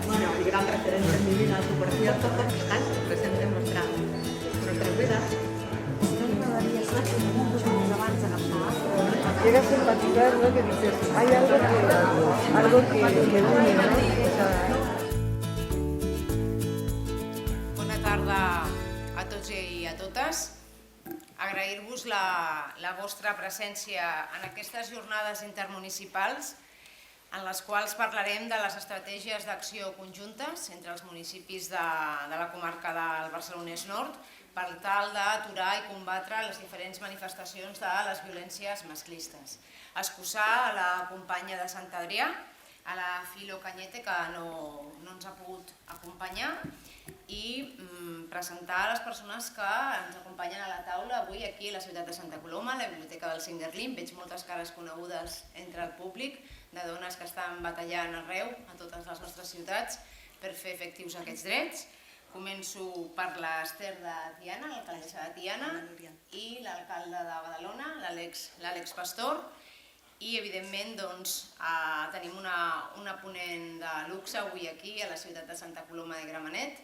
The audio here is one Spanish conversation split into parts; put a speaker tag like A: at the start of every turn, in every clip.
A: Bueno, y gran referente en mi vida, tú, por cierto, estás presente en nuestras vidas.
B: No me daría suerte mucho más abans agafar.
C: Llega a simpatizar, ¿no? Que dices, hay algo que une, ¿no? O sea,
D: Bona tarda a tots i a totes. Agrair-vos la vostra presència en aquestes jornades intermunicipals en les quals parlarem de les estratègies d'acció conjuntes entre els municipis de la comarca del Barcelonès Nord per tal d'aturar i combatre les diferents manifestacions de les violències masclistes. Excusar a la companya de Sant Adrià, a la Filo Cañete, que no ens ha pogut acompanyar, i presentar a les persones que ens acompanyen a la taula avui aquí a la ciutat de Santa Coloma, a la Biblioteca del Cingerlin. Veig moltes cares conegudes entre el públic, de dones que estan batallant arreu, a totes les nostres ciutats, per fer efectius aquests drets. Començo per l'Ester de Tiana, l'alcaldessa de Tiana, i l'alcalde de Badalona, l'Àlex Pastor. I, evidentment, tenim una ponent de luxe avui aquí, a la ciutat de Santa Coloma de Gramenet,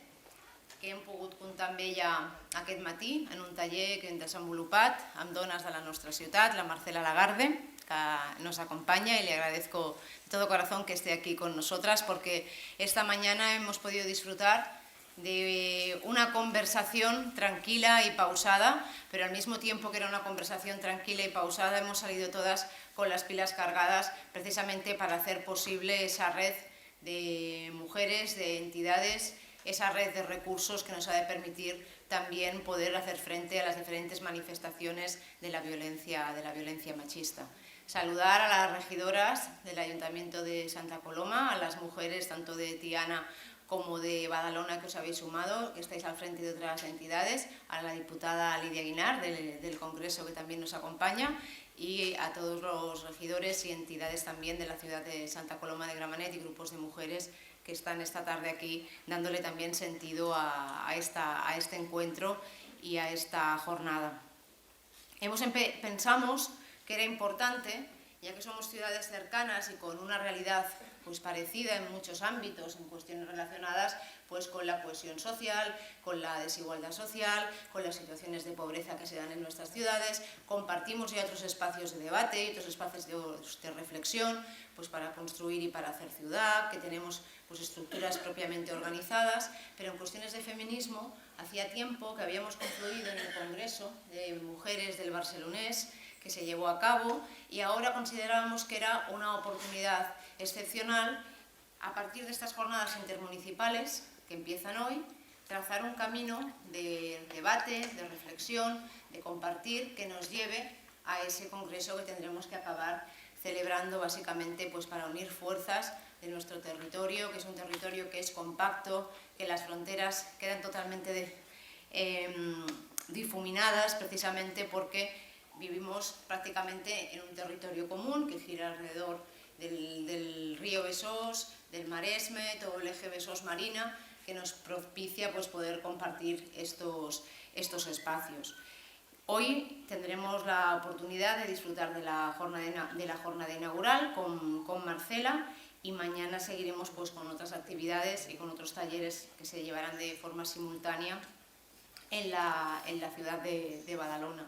D: que hem pogut comptar amb ella aquest matí en un taller que hem desenvolupat amb dones de la nostra ciutat, la Marcela Lagarde, que nos acompaña y le agradezco de todo corazón que esté aquí con nosotras porque esta mañana hemos podido disfrutar de una conversación tranquila y pausada, pero al mismo tiempo que era una conversación tranquila y pausada hemos salido todas con las pilas cargadas precisamente para hacer posible esa red de mujeres, de entidades, esa red de recursos que nos ha de permitir también poder hacer frente a las diferentes manifestaciones de la violencia machista. Saludar a las regidoras del Ayuntamiento de Santa Coloma, a las mujeres tanto de Tiana como de Badalona que os habéis sumado, que estáis al frente de otras entidades, a la diputada Lidia Guinar del Congreso que también nos acompaña y a todos los regidores y entidades también de la ciudad de Santa Coloma de Gramenet y grupos de mujeres que están esta tarde aquí dándole también sentido a este encuentro y a esta jornada. Pensamos que era importante, ya que somos ciudades cercanas y con una realidad parecida en muchos ámbitos, en cuestiones relacionadas con la cohesión social, con la desigualdad social, con las situaciones de pobreza que se dan en nuestras ciudades. Compartimos ya otros espacios de debate y otros espacios de reflexión para construir y para hacer ciudad, que tenemos estructuras propiamente organizadas, pero en cuestiones de feminismo hacía tiempo que habíamos confluido en el Congreso de Mujeres del Barcelonès que se llevó a cabo y ahora considerábamos que era una oportunidad excepcional a partir de estas jornadas intermunicipales que empiezan hoy, trazar un camino de debate, de reflexión, de compartir que nos lleve a ese congreso que tendremos que acabar celebrando básicamente para unir fuerzas de nuestro territorio, que es un territorio que es compacto, que las fronteras quedan totalmente difuminadas precisamente porque vivimos prácticamente en un territorio común que gira alrededor del río Besós, del Maresme, todo el eje Besós-Marina, que nos propicia poder compartir estos espacios. Hoy tendremos la oportunidad de disfrutar de la jornada inaugural con Marcela y mañana seguiremos con otras actividades y con otros talleres que se llevarán de forma simultánea en la ciudad de Badalona.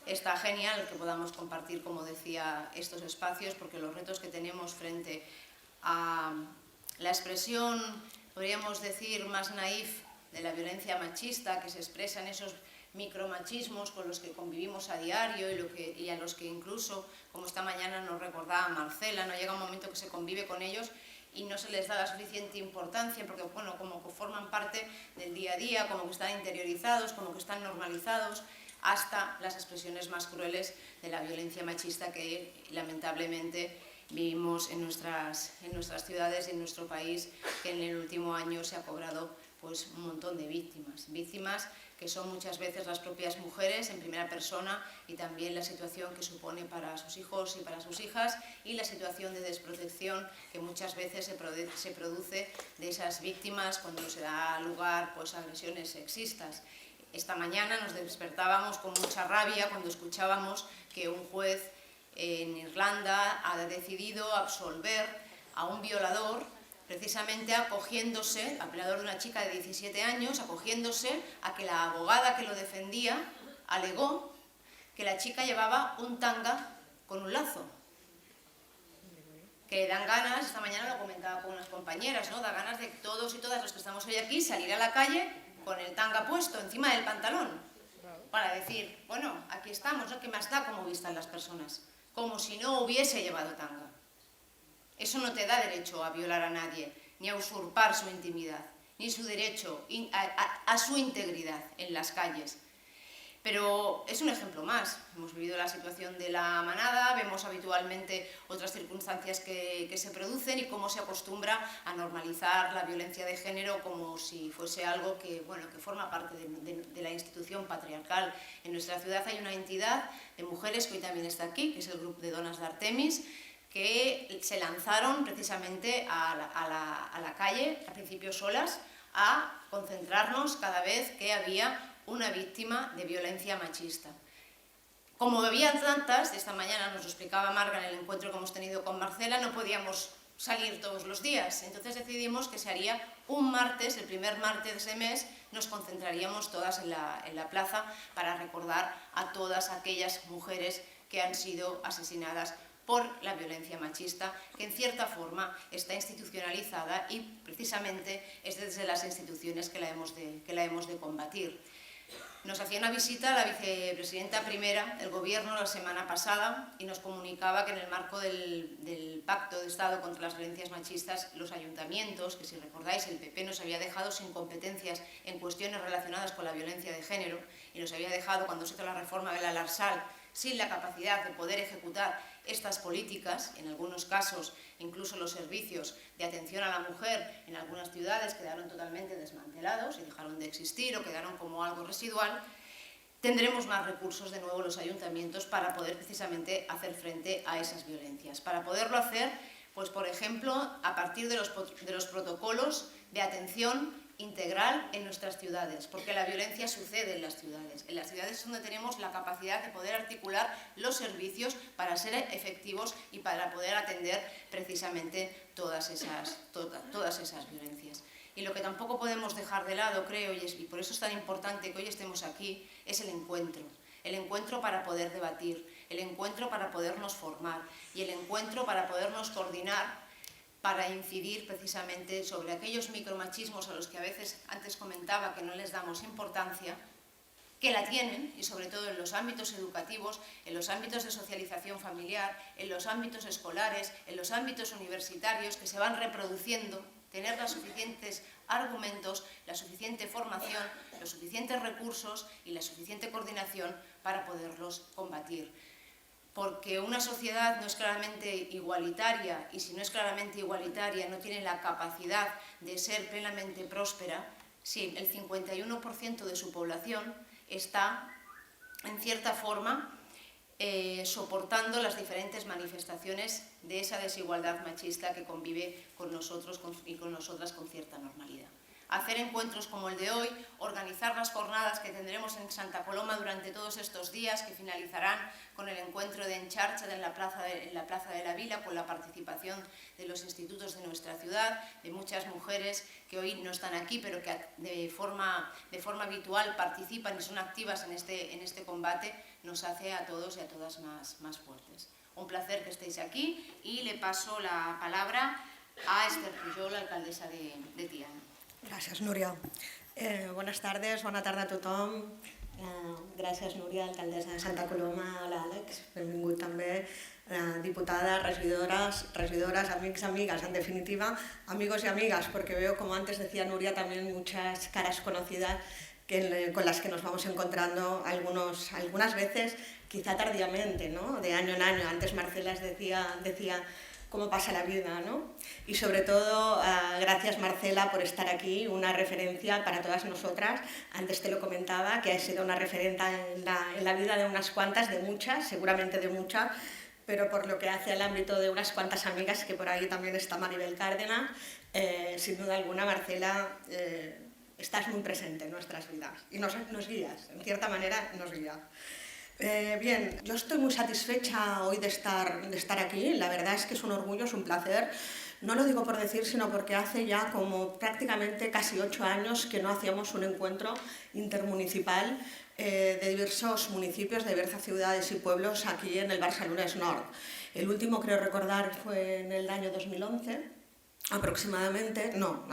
D: Está genial que podamos compartir, como decía, estos espacios porque los retos que tenemos frente a la expresión, podríamos decir, más naif de la violencia machista que se expresa en esos micromachismos con los que convivimos a diario y a los que incluso, como esta mañana nos recordaba Marcela, no llega un momento que se convive con ellos y no se les da la suficiente importancia porque como que forman parte del día a día, como que están interiorizados, como que están normalizados, hasta las expresiones más crueles de la violencia machista que lamentablemente vivimos en nuestras ciudades y en nuestro país, que en el último año se ha cobrado un montón de víctimas que son muchas veces las propias mujeres en primera persona y también la situación que supone para sus hijos y para sus hijas y la situación de desprotección que muchas veces se produce de esas víctimas cuando se da lugar a agresiones sexistas. Esta mañana nos despertábamos con mucha rabia cuando escuchábamos que un juez en Irlanda ha decidido absolver a un violador precisamente acogiéndose, al violador de una chica de 17 años, acogiéndose a que la abogada que lo defendía alegó que la chica llevaba un tanga con un lazo. Que dan ganas, esta mañana lo comentaba con unas compañeras, ¿no? Da ganas de todos y todas los que estamos hoy aquí salir a la calle con el tanga puesto encima del pantalón para decir, bueno, aquí estamos, ¿no? ¿Qué más da cómo vistan las personas? Como si no hubiese llevado tanga. Eso no te da derecho a violar a nadie, ni a usurpar su intimidad, ni su derecho a su integridad en las calles. Pero es un ejemplo más. Hemos vivido la situación de la manada, vemos habitualmente otras circunstancias que se producen y cómo se acostumbra a normalizar la violencia de género como si fuese algo que, bueno, que forma parte de la institución patriarcal. En nuestra ciudad hay una entidad de mujeres que hoy también está aquí, que es el Grupo de Donas de Artemis, que se lanzaron precisamente a la calle, al principio solas, a concentrarnos cada vez que había una víctima de violencia machista. Como había tantas, esta mañana nos lo explicaba Marga en el encuentro que hemos tenido con Marcela, no podíamos salir todos los días, entonces decidimos que se haría un martes, el primer martes de mes, nos concentraríamos todas en la plaza para recordar a todas aquellas mujeres que han sido asesinadas por la violencia machista, que en cierta forma está institucionalizada y precisamente es desde las instituciones que la hemos de combatir. Nos hacía una visita la vicepresidenta primera del Gobierno la semana pasada y nos comunicaba que en el marco del Pacto de Estado contra las violencias machistas, los ayuntamientos, que si recordáis el PP nos había dejado sin competencias en cuestiones relacionadas con la violencia de género y nos había dejado, cuando se hizo la reforma de la Lrsal, sin la capacidad de poder ejecutar estas políticas, en algunos casos incluso los servicios de atención a la mujer en algunas ciudades quedaron totalmente desmantelados y dejaron de existir o quedaron como algo residual, tendremos más recursos de nuevo los ayuntamientos para poder precisamente hacer frente a esas violencias. Para poderlo hacer, pues por ejemplo, a partir de los protocolos de atención integral en nuestras ciudades, porque la violencia sucede en las ciudades. En las ciudades es donde tenemos la capacidad de poder articular los servicios para ser efectivos y para poder atender precisamente todas esas violencias. Y lo que tampoco podemos dejar de lado, creo, y por eso es tan importante que hoy estemos aquí, es el encuentro para poder debatir, el encuentro para podernos formar y el encuentro para podernos coordinar para incidir precisamente sobre aquellos micromachismos a los que a veces antes comentaba que no les damos importancia, que la tienen, y sobre todo en los ámbitos educativos, en los ámbitos de socialización familiar, en los ámbitos escolares, en los ámbitos universitarios, que se van reproduciendo, tener los suficientes argumentos, la suficiente formación, los suficientes recursos y la suficiente coordinación para poderlos combatir. Porque una sociedad no es claramente igualitaria, y si no es claramente igualitaria no tiene la capacidad de ser plenamente próspera, si el 51% de su población está, en cierta forma, soportando las diferentes manifestaciones de esa desigualdad machista que convive con nosotros y con nosotras con cierta normalidad. Hacer encuentros como el de hoy, organizar las jornadas que tendremos en Santa Coloma durante todos estos días, que finalizarán con el encuentro de Encharcha en la Plaza de la Vila, con la participación de los institutos de nuestra ciudad, de muchas mujeres que hoy no están aquí, pero que de forma habitual participan y son activas en este combate, nos hace a todos y a todas más fuertes. Un placer que estéis aquí y le paso la palabra a Esther Pujol, alcaldesa de Tiana.
E: Gràcies, Núria. Bones tardes, bona tarda a tothom. Gràcies, Núria, alcaldessa de Santa Coloma, a l'Àlex. Benvingut també, diputades, regidores, amics, amigas, en definitiva, amigos y amigas, porque veo, como antes decía Núria, también muchas caras conocidas con las que nos vamos encontrando algunas veces, quizá tardíamente, ¿no? De año en año. Antes Marcela decía cómo pasa la vida, ¿no? Y sobre todo, gracias Marcela por estar aquí, una referencia para todas nosotras. Antes te lo comentaba, que ha sido una referente en la vida de unas cuantas, de muchas, seguramente de muchas, pero por lo que hace al ámbito de unas cuantas amigas, que por ahí también está Maribel Cárdenas, sin duda alguna, Marcela, estás muy presente en nuestras vidas y nos guías, en cierta manera nos guías. Bien, yo estoy muy satisfecha hoy de estar aquí. La verdad es que es un orgullo, es un placer. No lo digo por decir, sino porque hace ya como prácticamente casi 8 años que no hacíamos un encuentro intermunicipal de diversos municipios, de diversas ciudades y pueblos aquí en el Barcelonès Nord. El último, creo recordar, fue en el año 2011. Aproximadamente no,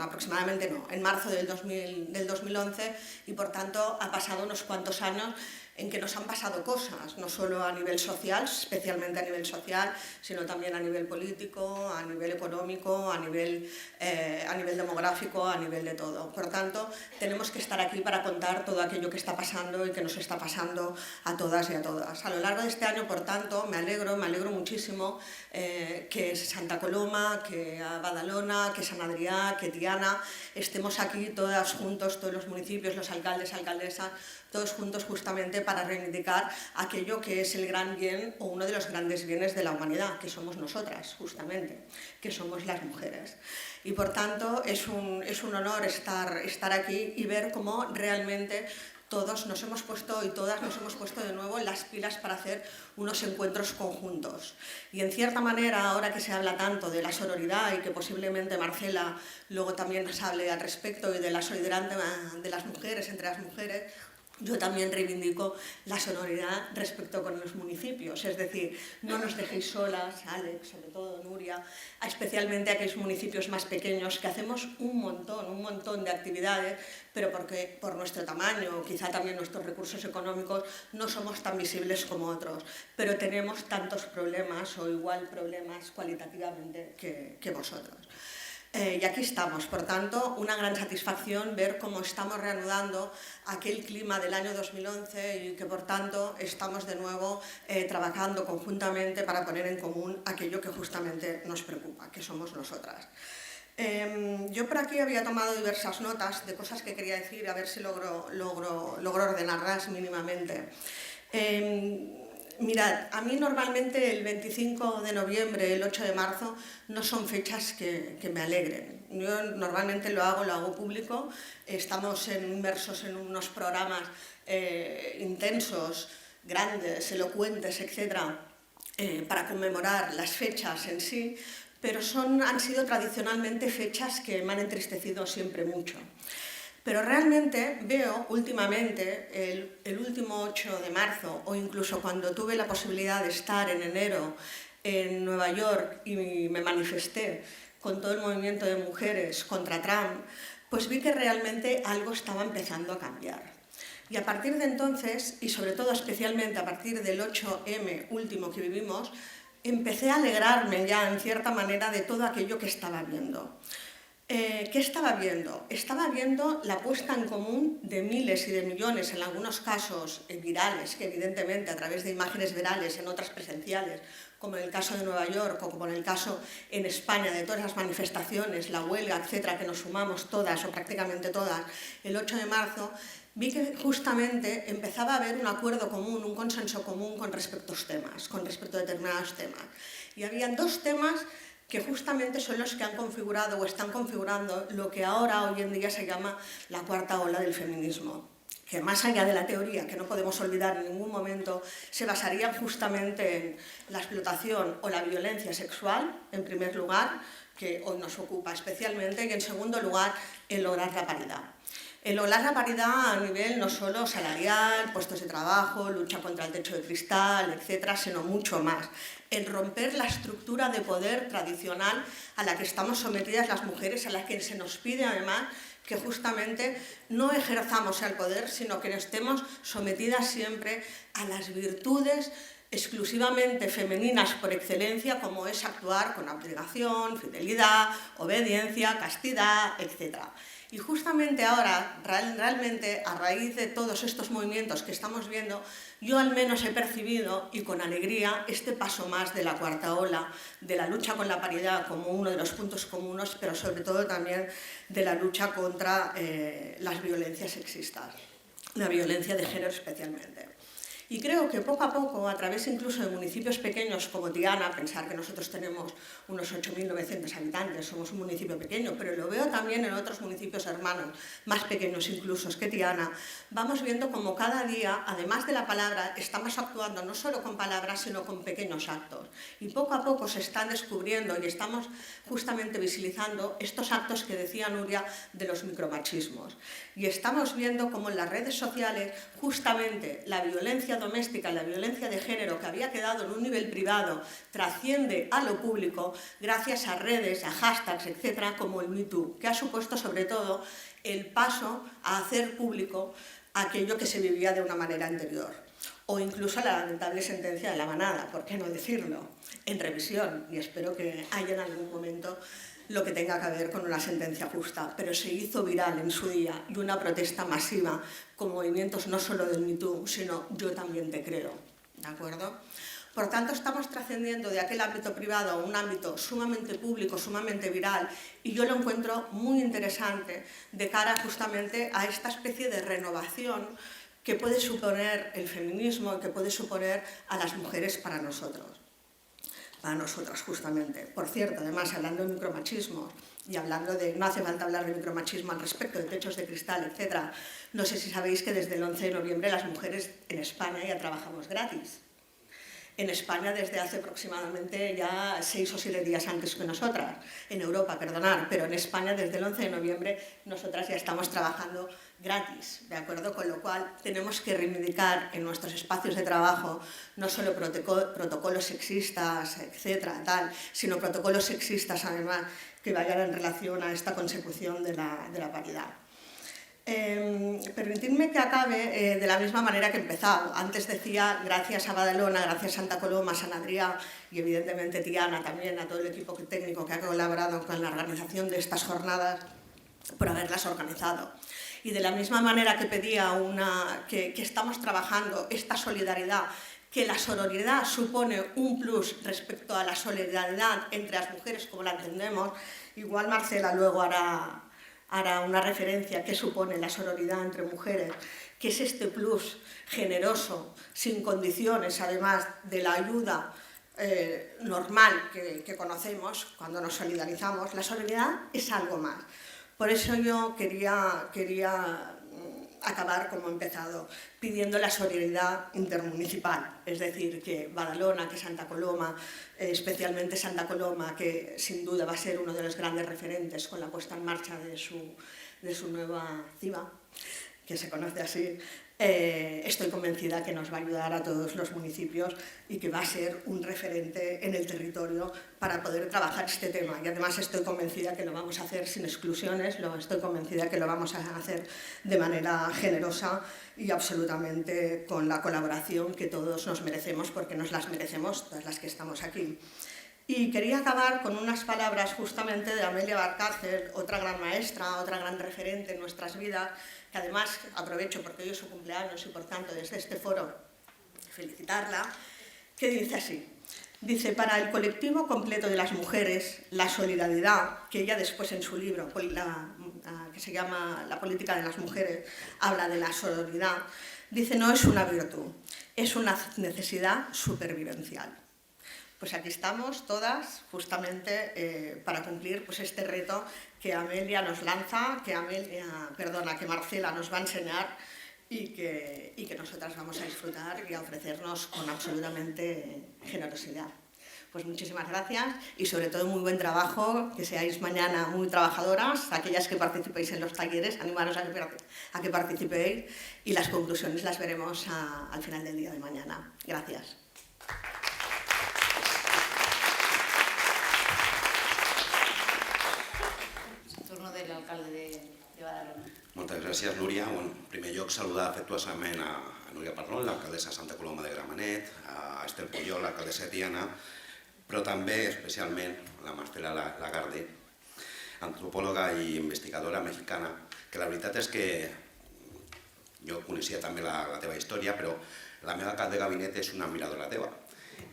E: en marzo del 2011, y por tanto ha pasado unos cuantos años en que nos han pasado cosas, no solo a nivel social, especialmente a nivel social, sino también a nivel político, a nivel económico, a nivel demográfico, a nivel de todo. Por tanto, tenemos que estar aquí para contar todo aquello que está pasando y que nos está pasando a todas y a todas. A lo largo de este año, por tanto, me alegro muchísimo que Santa Coloma, que Badalona, que San Adrià, que Tiana, estemos aquí todas juntos, todos los municipios, los alcaldes, alcaldesas, todos juntos justamente para reivindicar aquello que es el gran bien o uno de los grandes bienes de la humanidad, que somos nosotras, justamente, que somos las mujeres. Y por tanto es un honor estar aquí y ver cómo realmente todos nos hemos puesto y todas nos hemos puesto de nuevo las pilas para hacer unos encuentros conjuntos. Y en cierta manera, ahora que se habla tanto de la sororidad y que posiblemente Marcela luego también nos hable al respecto y de la solidaridad de las mujeres, entre las mujeres, yo también reivindico la sororidad respecto con los municipios, es decir, no nos dejéis solas, Alex, sobre todo Nuria, especialmente aquellos municipios más pequeños que hacemos un montón de actividades, pero porque por nuestro tamaño, quizá también nuestros recursos económicos, no somos tan visibles como otros, pero tenemos tantos problemas o igual problemas cualitativamente que vosotros. Y aquí estamos, por tanto, una gran satisfacción ver cómo estamos reanudando aquel clima del año 2011 y que, por tanto, estamos de nuevo trabajando conjuntamente para poner en común aquello que justamente nos preocupa, que somos nosotras. Yo por aquí había tomado diversas notas de cosas que quería decir, a ver si logro ordenarlas mínimamente. Mirad, a mí normalmente el 25 de noviembre, el 8 de marzo, no son fechas que me alegren. Yo normalmente lo hago público, estamos inmersos en unos programas intensos, grandes, elocuentes, etc., para conmemorar las fechas en sí, pero han sido tradicionalmente fechas que me han entristecido siempre mucho. Pero realmente veo últimamente, el último 8 de marzo, o incluso cuando tuve la posibilidad de estar en enero en Nueva York y me manifesté con todo el movimiento de mujeres contra Trump, pues vi que realmente algo estaba empezando a cambiar. Y a partir de entonces, y sobre todo especialmente a partir del 8M último que vivimos, empecé a alegrarme ya en cierta manera de todo aquello que estaba viendo. ¿Qué estaba viendo? Estaba viendo la puesta en común de miles y de millones, en algunos casos virales, que evidentemente a través de imágenes virales, en otras presenciales, como en el caso de Nueva York o como en el caso en España de todas las manifestaciones, la huelga, etcétera, que nos sumamos todas o prácticamente todas el 8 de marzo, vi que justamente empezaba a haber un acuerdo común, un consenso común con respecto a determinados temas. Y habían dos temas que justamente son los que han configurado o están configurando lo que ahora, hoy en día, se llama la cuarta ola del feminismo, que más allá de la teoría, que no podemos olvidar en ningún momento, se basaría justamente en la explotación o la violencia sexual, en primer lugar, que hoy nos ocupa especialmente, y en segundo lugar, el lograr la paridad. El lograr la paridad a nivel no solo salarial, puestos de trabajo, lucha contra el techo de cristal, etcétera, sino mucho más. El romper la estructura de poder tradicional a la que estamos sometidas las mujeres, a la que se nos pide además que justamente no ejerzamos el poder, sino que estemos sometidas siempre a las virtudes exclusivamente femeninas por excelencia, como es actuar con abnegación, fidelidad, obediencia, castidad, etc. Y justamente ahora, realmente, a raíz de todos estos movimientos que estamos viendo, yo al menos he percibido, y con alegría, este paso más de la cuarta ola, de la lucha con la paridad como uno de los puntos comunes, pero sobre todo también de la lucha contra las violencias sexistas, la violencia de género especialmente. Y creo que poco a poco, a través incluso de municipios pequeños como Tiana, pensar que nosotros tenemos unos 8.900 habitantes, somos un municipio pequeño, pero lo veo también en otros municipios hermanos, más pequeños incluso que Tiana, vamos viendo como cada día, además de la palabra, estamos actuando no solo con palabras, sino con pequeños actos. Y poco a poco se están descubriendo y estamos justamente visibilizando estos actos que decía Nuria de los micromachismos. Y estamos viendo como en las redes sociales, justamente la violencia doméstica, la violencia de género que había quedado en un nivel privado, trasciende a lo público gracias a redes, a hashtags, etcétera, como el MeToo, que ha supuesto sobre todo el paso a hacer público aquello que se vivía de una manera anterior. O incluso la lamentable sentencia de La Manada, ¿por qué no decirlo? En revisión, y espero que haya en algún momento lo que tenga que ver con una sentencia justa, pero se hizo viral en su día y una protesta masiva con movimientos no solo del MeToo, sino Yo también te creo, ¿de acuerdo? Por tanto, estamos trascendiendo de aquel ámbito privado a un ámbito sumamente público, sumamente viral, y yo lo encuentro muy interesante de cara justamente a esta especie de renovación que puede suponer el feminismo y que puede suponer a las mujeres para nosotros. Para nosotras, justamente. Por cierto, además, hablando de micromachismo y hablando de, no hace falta hablar de micromachismo al respecto, de techos de cristal, etc. No sé si sabéis que desde el 11 de noviembre las mujeres en España ya trabajamos gratis. En España desde hace aproximadamente ya 6 o 7 días antes que nosotras. En Europa, perdonar, pero en España desde el 11 de noviembre nosotras ya estamos trabajando gratis, ¿de acuerdo? Con lo cual tenemos que reivindicar en nuestros espacios de trabajo no solo protocolos sexistas, etcétera, tal, sino protocolos sexistas además que vayan en relación a esta consecución de la paridad. Permitidme que acabe de la misma manera que he empezado. Antes decía, gracias a Badalona, gracias a Santa Coloma, San Adrià y evidentemente Tiana también, a todo el equipo técnico que ha colaborado con la organización de estas jornadas, por haberlas organizado. Y de la misma manera que pedía que estamos trabajando esta solidaridad, que la sororidad supone un plus respecto a la solidaridad entre las mujeres como la entendemos, igual Marcela luego hará una referencia que supone la sororidad entre mujeres, que es este plus generoso, sin condiciones, además de la ayuda normal que conocemos cuando nos solidarizamos. La sororidad es algo más. Por eso yo quería acabar como he empezado, pidiendo la solidaridad intermunicipal, es decir, que Badalona, que Santa Coloma, especialmente Santa Coloma, que sin duda va a ser uno de los grandes referentes con la puesta en marcha de su nueva CIVA, que se conoce así, estoy convencida que nos va a ayudar a todos los municipios y que va a ser un referente en el territorio para poder trabajar este tema. Y además estoy convencida que lo vamos a hacer sin exclusiones, estoy convencida que lo vamos a hacer de manera generosa y absolutamente con la colaboración que todos nos merecemos, porque nos las merecemos todas las que estamos aquí. Y quería acabar con unas palabras justamente de Amelia Valcárcel, otra gran maestra, otra gran referente en nuestras vidas, que además aprovecho porque hoy es su cumpleaños y por tanto desde este foro felicitarla, que dice así, dice, para el colectivo completo de las mujeres, la solidaridad, que ella después en su libro, que se llama La política de las mujeres, habla de la solidaridad, dice, no es una virtud, es una necesidad supervivencial. Pues aquí estamos todas justamente para cumplir pues, este reto que Amelia nos lanza, que Marcela nos va a enseñar y que nosotras vamos a disfrutar y a ofrecernos con absolutamente generosidad. Pues muchísimas gracias y sobre todo muy buen trabajo, que seáis mañana muy trabajadoras, aquellas que participéis en los talleres, animaros a que participéis y las conclusiones las veremos al final del día de mañana. Gracias.
D: Del alcalde de Badalona.
F: Moltes gràcies, Núria. En primer lloc, saludar afectuosament a Núria Parlon, l'alcaldessa de Santa Coloma de Gramenet, a Esther Puyol, l'alcaldessa de Tiana, però també, especialment, a la Marcela Lagarde, antropòloga i investigadora mexicana, que la veritat és que jo coneixia també la teva història, però la meva cap de gabinet és una admiradora teva.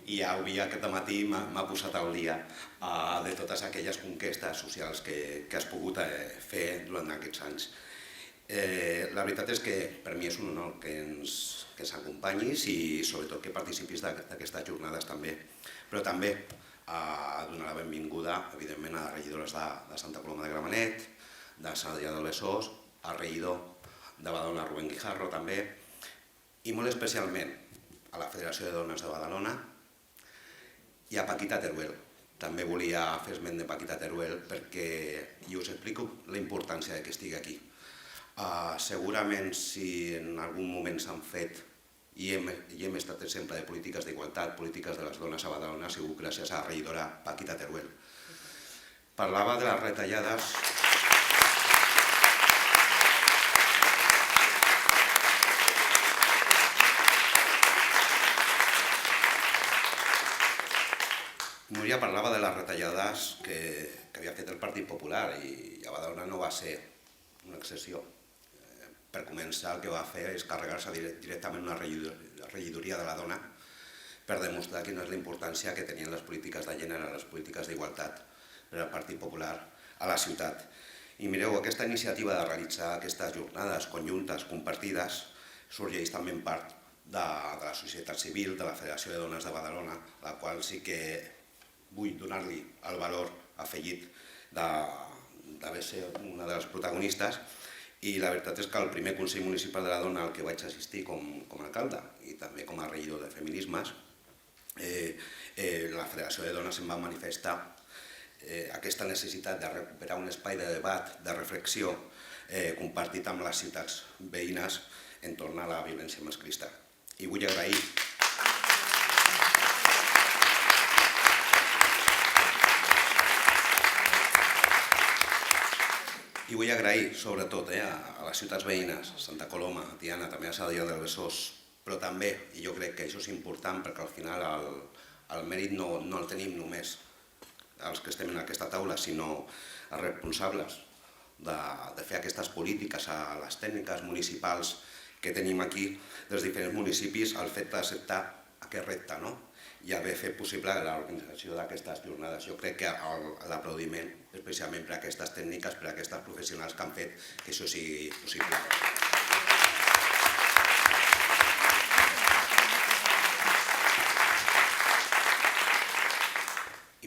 F: I avui aquest matí m'ha posat al dia de totes aquelles conquestes socials que has pogut fer durant aquests anys. La veritat és que per mi és un honor que ens acompanyis i sobretot que participis d'aquestes jornades també. Però també donar la benvinguda, evidentment, a les regidores de Santa Coloma de Gramenet, de Sant Adrià de Besòs, al regidor de Badalona, Rubén Guijarro, també, i molt especialment a la Federació de Dones de Badalona i a Paquita Teruel. També volia fer esment de Paquita Teruel perquè, i us explico la importància que estigui aquí. Segurament si en algun moment s'han fet i hem estat exemple de polítiques d'igualtat, polítiques de les dones a Badalona, ha sigut gràcies a la regidora Paquita Teruel. Parlava de les retallades. Núria parlava de les retallades que havia fet el Partit Popular i a Badalona no va ser una excepció. Per començar, el que va fer és carregar-se directament una regidoria de la dona per demostrar quina és la importància que tenien les polítiques de gènere, les polítiques d'igualtat per al Partit Popular a la ciutat. I mireu, aquesta iniciativa de realitzar aquestes jornades conjuntes, compartides, sorgeix també en part de la societat civil, de la Federació de Dones de Badalona, la qual sí que vull donar-li el valor afegit d'haver estat una de les protagonistes. I la veritat és que el primer Consell Municipal de la Dona al que vaig assistir com a alcalde i també com a regidor de feminismes, la Federació de Dones em va manifestar aquesta necessitat de recuperar un espai de debat, de reflexió compartit amb les ciutats veïnes entorn a la violència masclista. I vull agrair sobretot a les ciutats veïnes, a Santa Coloma, a Tiana, també a Sant Adrià de Besòs, però també, i jo crec que això és important perquè al final el mèrit no el tenim només els que estem en aquesta taula, sinó els responsables de fer aquestes polítiques a les tècniques municipals que tenim aquí dels diferents municipis, el fet d'acceptar aquest repte i haver fet possible l'organització d'aquestes jornades. Jo crec que l'aplaudiment, especialment per a aquestes tècniques, per a aquestes professionals que han fet que això sigui possible.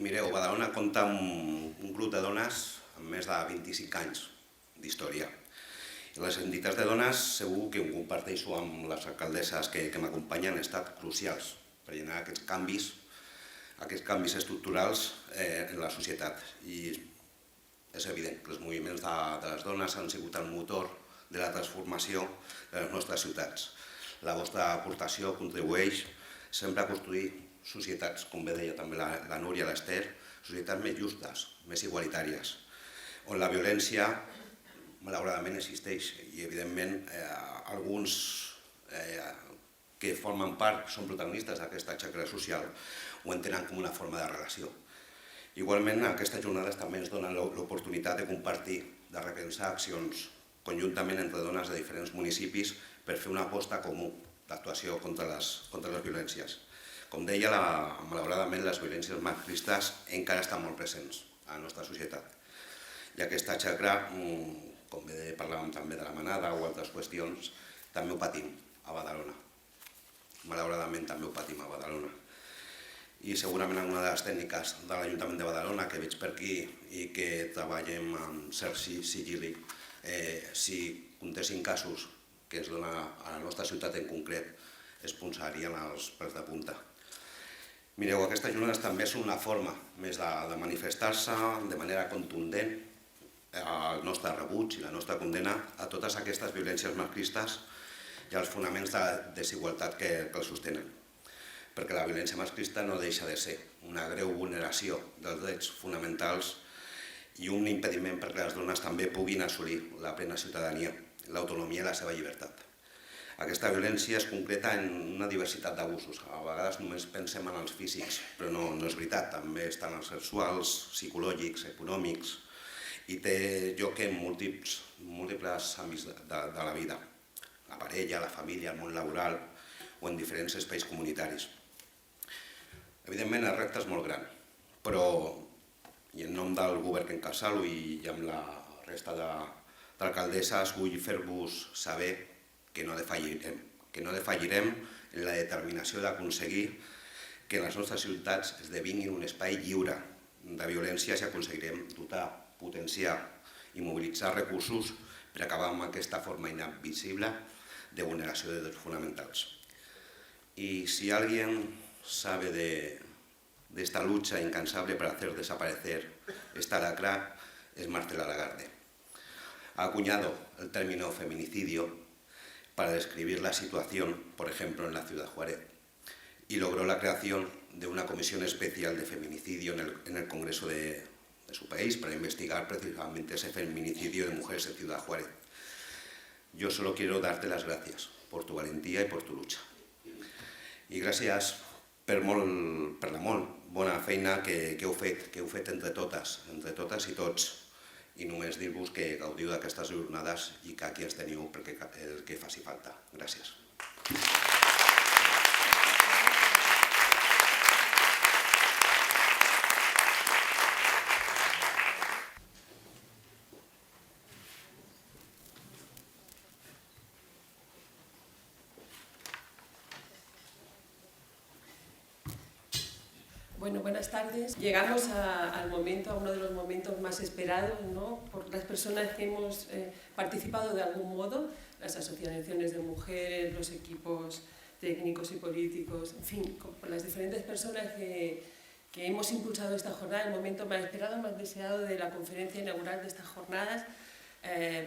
F: I mireu, Badalona compta amb un grup de dones amb més de 25 anys d'història. Les entitats de dones, segur que ho comparteixo amb les alcaldesses que m'acompanyen, han estat crucials per generar aquests canvis estructurals en la societat. I és evident que els moviments de les dones han sigut el motor de la transformació de les nostres ciutats. La vostra aportació contribueix sempre a construir societats, com bé deia també la Núria i l'Ester, societats més justes, més igualitàries, on la violència malauradament existeix i evidentment alguns que formen part, són protagonistes d'aquesta xacra social, ho entenen com una forma de relació. Igualment, aquestes jornades també ens donen l'oportunitat de compartir, de repensar accions conjuntament entre dones de diferents municipis per fer una aposta comú d'actuació contra les violències. Com deia, malauradament les violències masclistes encara estan molt presents a la nostra societat. I aquesta xacra, com bé parlàvem també de la manada o altres qüestions, també ho patim a Badalona. Malauradament també ho patim a Badalona. I segurament alguna de les tècniques de l'Ajuntament de Badalona que veig per aquí i que treballem amb cert sigil·li, si comptessin casos que ens dona a la nostra ciutat en concret, es posarien els pèls de punta. Mireu, aquestes jornades també són una forma més de manifestar-se de manera contundent el nostre rebuig i la nostra condena a totes aquestes violències masclistes i als fonaments de desigualtat que els sostenen. Perquè la violència masclista no deixa de ser una greu vulneració dels drets fonamentals i un impediment perquè les dones també puguin assolir la plena ciutadania, l'autonomia i la seva llibertat. Aquesta violència es concreta en una diversitat d'abusos. A vegades només pensem en els físics, però no és veritat. També estan els sexuals, psicològics, econòmics, i té lloc en múltiples àmbits de la vida. La parella, la família, el món laboral o en diferents espais comunitaris. Evidentment el repte és molt gran, però i en nom del govern que encapçalo i amb la resta de L'alcaldessa vull fer-vos saber que no defallirem en la determinació d'aconseguir que les nostres ciutats esdevinguin un espai lliure de violència si aconseguirem dotar, potenciar i mobilitzar recursos per acabar amb aquesta forma invisible de vulneració de drets fonamentals. Y si alguien sabe de esta lucha incansable para hacer desaparecer esta lacra, es Marcela Lagarde. Ha acuñado el término feminicidio para describir la situación, por ejemplo, en la ciudad de Juárez, y logró la creación de una comisión especial de feminicidio en el Congreso de su país para investigar precisamente ese feminicidio de mujeres en Ciudad Juárez. Yo solo quiero darte las gracias por tu valentía y por tu lucha. I gràcies per la molt bona feina que heu fet entre totes i tots, i només dir-vos que gaudiu d'aquestes jornades i que aquí ens teniu perquè el que faci falta. Gràcies.
G: Bueno, buenas tardes. Llegamos a uno de los momentos más esperados, ¿no?, por las personas que hemos participado de algún modo, las asociaciones de mujeres, los equipos técnicos y políticos, en fin, por las diferentes personas que hemos impulsado esta jornada, el momento más esperado, más deseado de la conferencia inaugural de estas jornadas,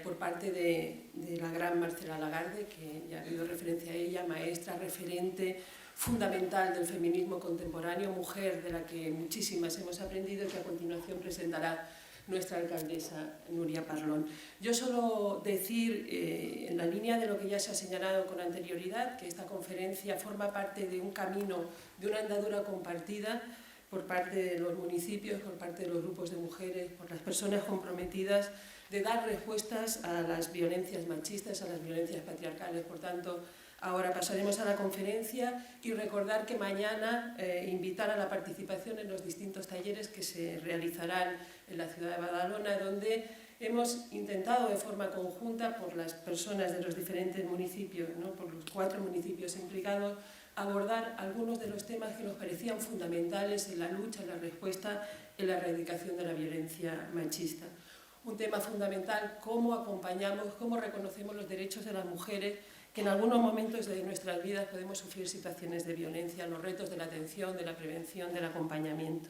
G: por parte de la gran Marcela Lagarde, que ya ha habido referencia a ella, maestra, referente fundamental del feminismo contemporáneo, mujer de la que muchísimas hemos aprendido y que a continuación presentará nuestra alcaldesa Núria Parlon. Yo solo decir, en la línea de lo que ya se ha señalado con anterioridad, que esta conferencia forma parte de un camino, de una andadura compartida por parte de los municipios, por parte de los grupos de mujeres, por las personas comprometidas de dar respuestas a las violencias machistas, a las violencias patriarcales. Por tanto, ahora pasaremos a la conferencia y recordar que mañana invitar a la participación en los distintos talleres que se realizarán en la ciudad de Badalona, donde hemos intentado de forma conjunta por las personas de los diferentes municipios, ¿no?, por los 4 municipios implicados, abordar algunos de los temas que nos parecían fundamentales en la lucha, en la respuesta, en la erradicación de la violencia machista. Un tema fundamental, cómo acompañamos, cómo reconocemos los derechos de las mujeres, que en algunos momentos de nuestras vidas podemos sufrir situaciones de violencia, los retos de la atención, de la prevención, del acompañamiento.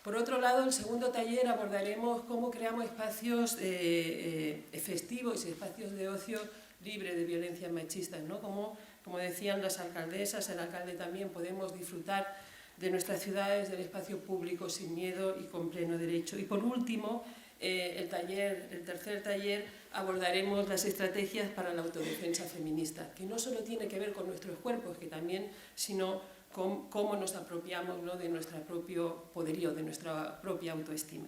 G: Por otro lado, el segundo taller abordaremos cómo creamos espacios festivos y espacios de ocio libres de violencias machistas, ¿no? Como decían las alcaldesas, el alcalde también, podemos disfrutar de nuestras ciudades, del espacio público sin miedo y con pleno derecho. Y por último, el tercer taller, abordaremos las estrategias para la autodefensa feminista, que no solo tiene que ver con nuestros cuerpos, que también, sino con cómo nos apropiamos, ¿no?, de nuestro propio poderío, de nuestra propia autoestima.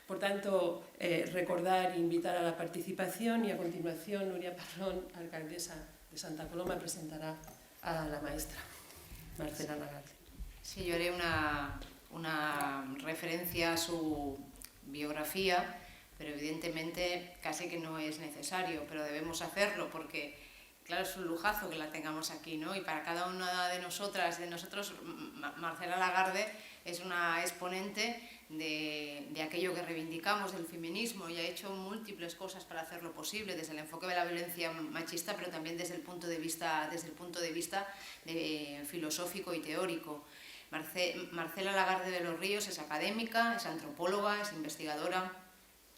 G: Por tanto, recordar e invitar a la participación, y a continuación Núria Parlon, alcaldesa de Santa Coloma, presentará a la maestra Marcela Lagarde.
D: Sí, yo haré una referencia a su biografía, pero evidentemente casi que no es necesario, pero debemos hacerlo porque, claro, es un lujazo que la tengamos aquí, ¿no? Y para cada una de nosotras, de nosotros, Marcela Lagarde es una exponente de aquello que reivindicamos, del feminismo, y ha hecho múltiples cosas para hacerlo posible, desde el enfoque de la violencia machista, pero también desde el punto de vista filosófico y teórico. Marcela Lagarde de los Ríos es académica, es antropóloga, es investigadora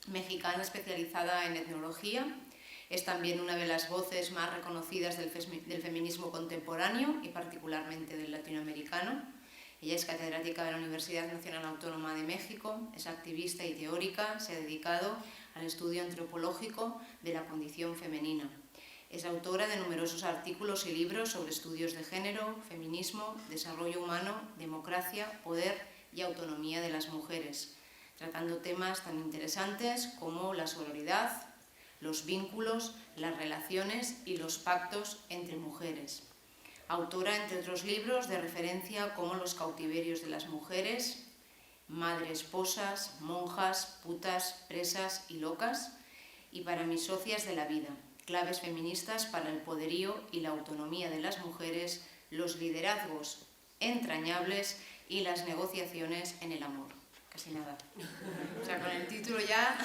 D: mexicana especializada en etnología. Es también una de las voces más reconocidas del feminismo contemporáneo y particularmente del latinoamericano. Ella es catedrática de la Universidad Nacional Autónoma de México, es activista y teórica, se ha dedicado al estudio antropológico de la condición femenina. Es autora de numerosos artículos y libros sobre estudios de género, feminismo, desarrollo humano, democracia, poder y autonomía de las mujeres, tratando temas tan interesantes como la sororidad, los vínculos, las relaciones y los pactos entre mujeres. Autora, entre otros libros, de referencia como Los cautiverios de las mujeres, Madre esposas, monjas, putas, presas y locas, y para mis socias de la vida, claves feministas para el poderío y la autonomía de las mujeres, los liderazgos entrañables y las negociaciones en el amor. Casi nada. O sea, con el título ya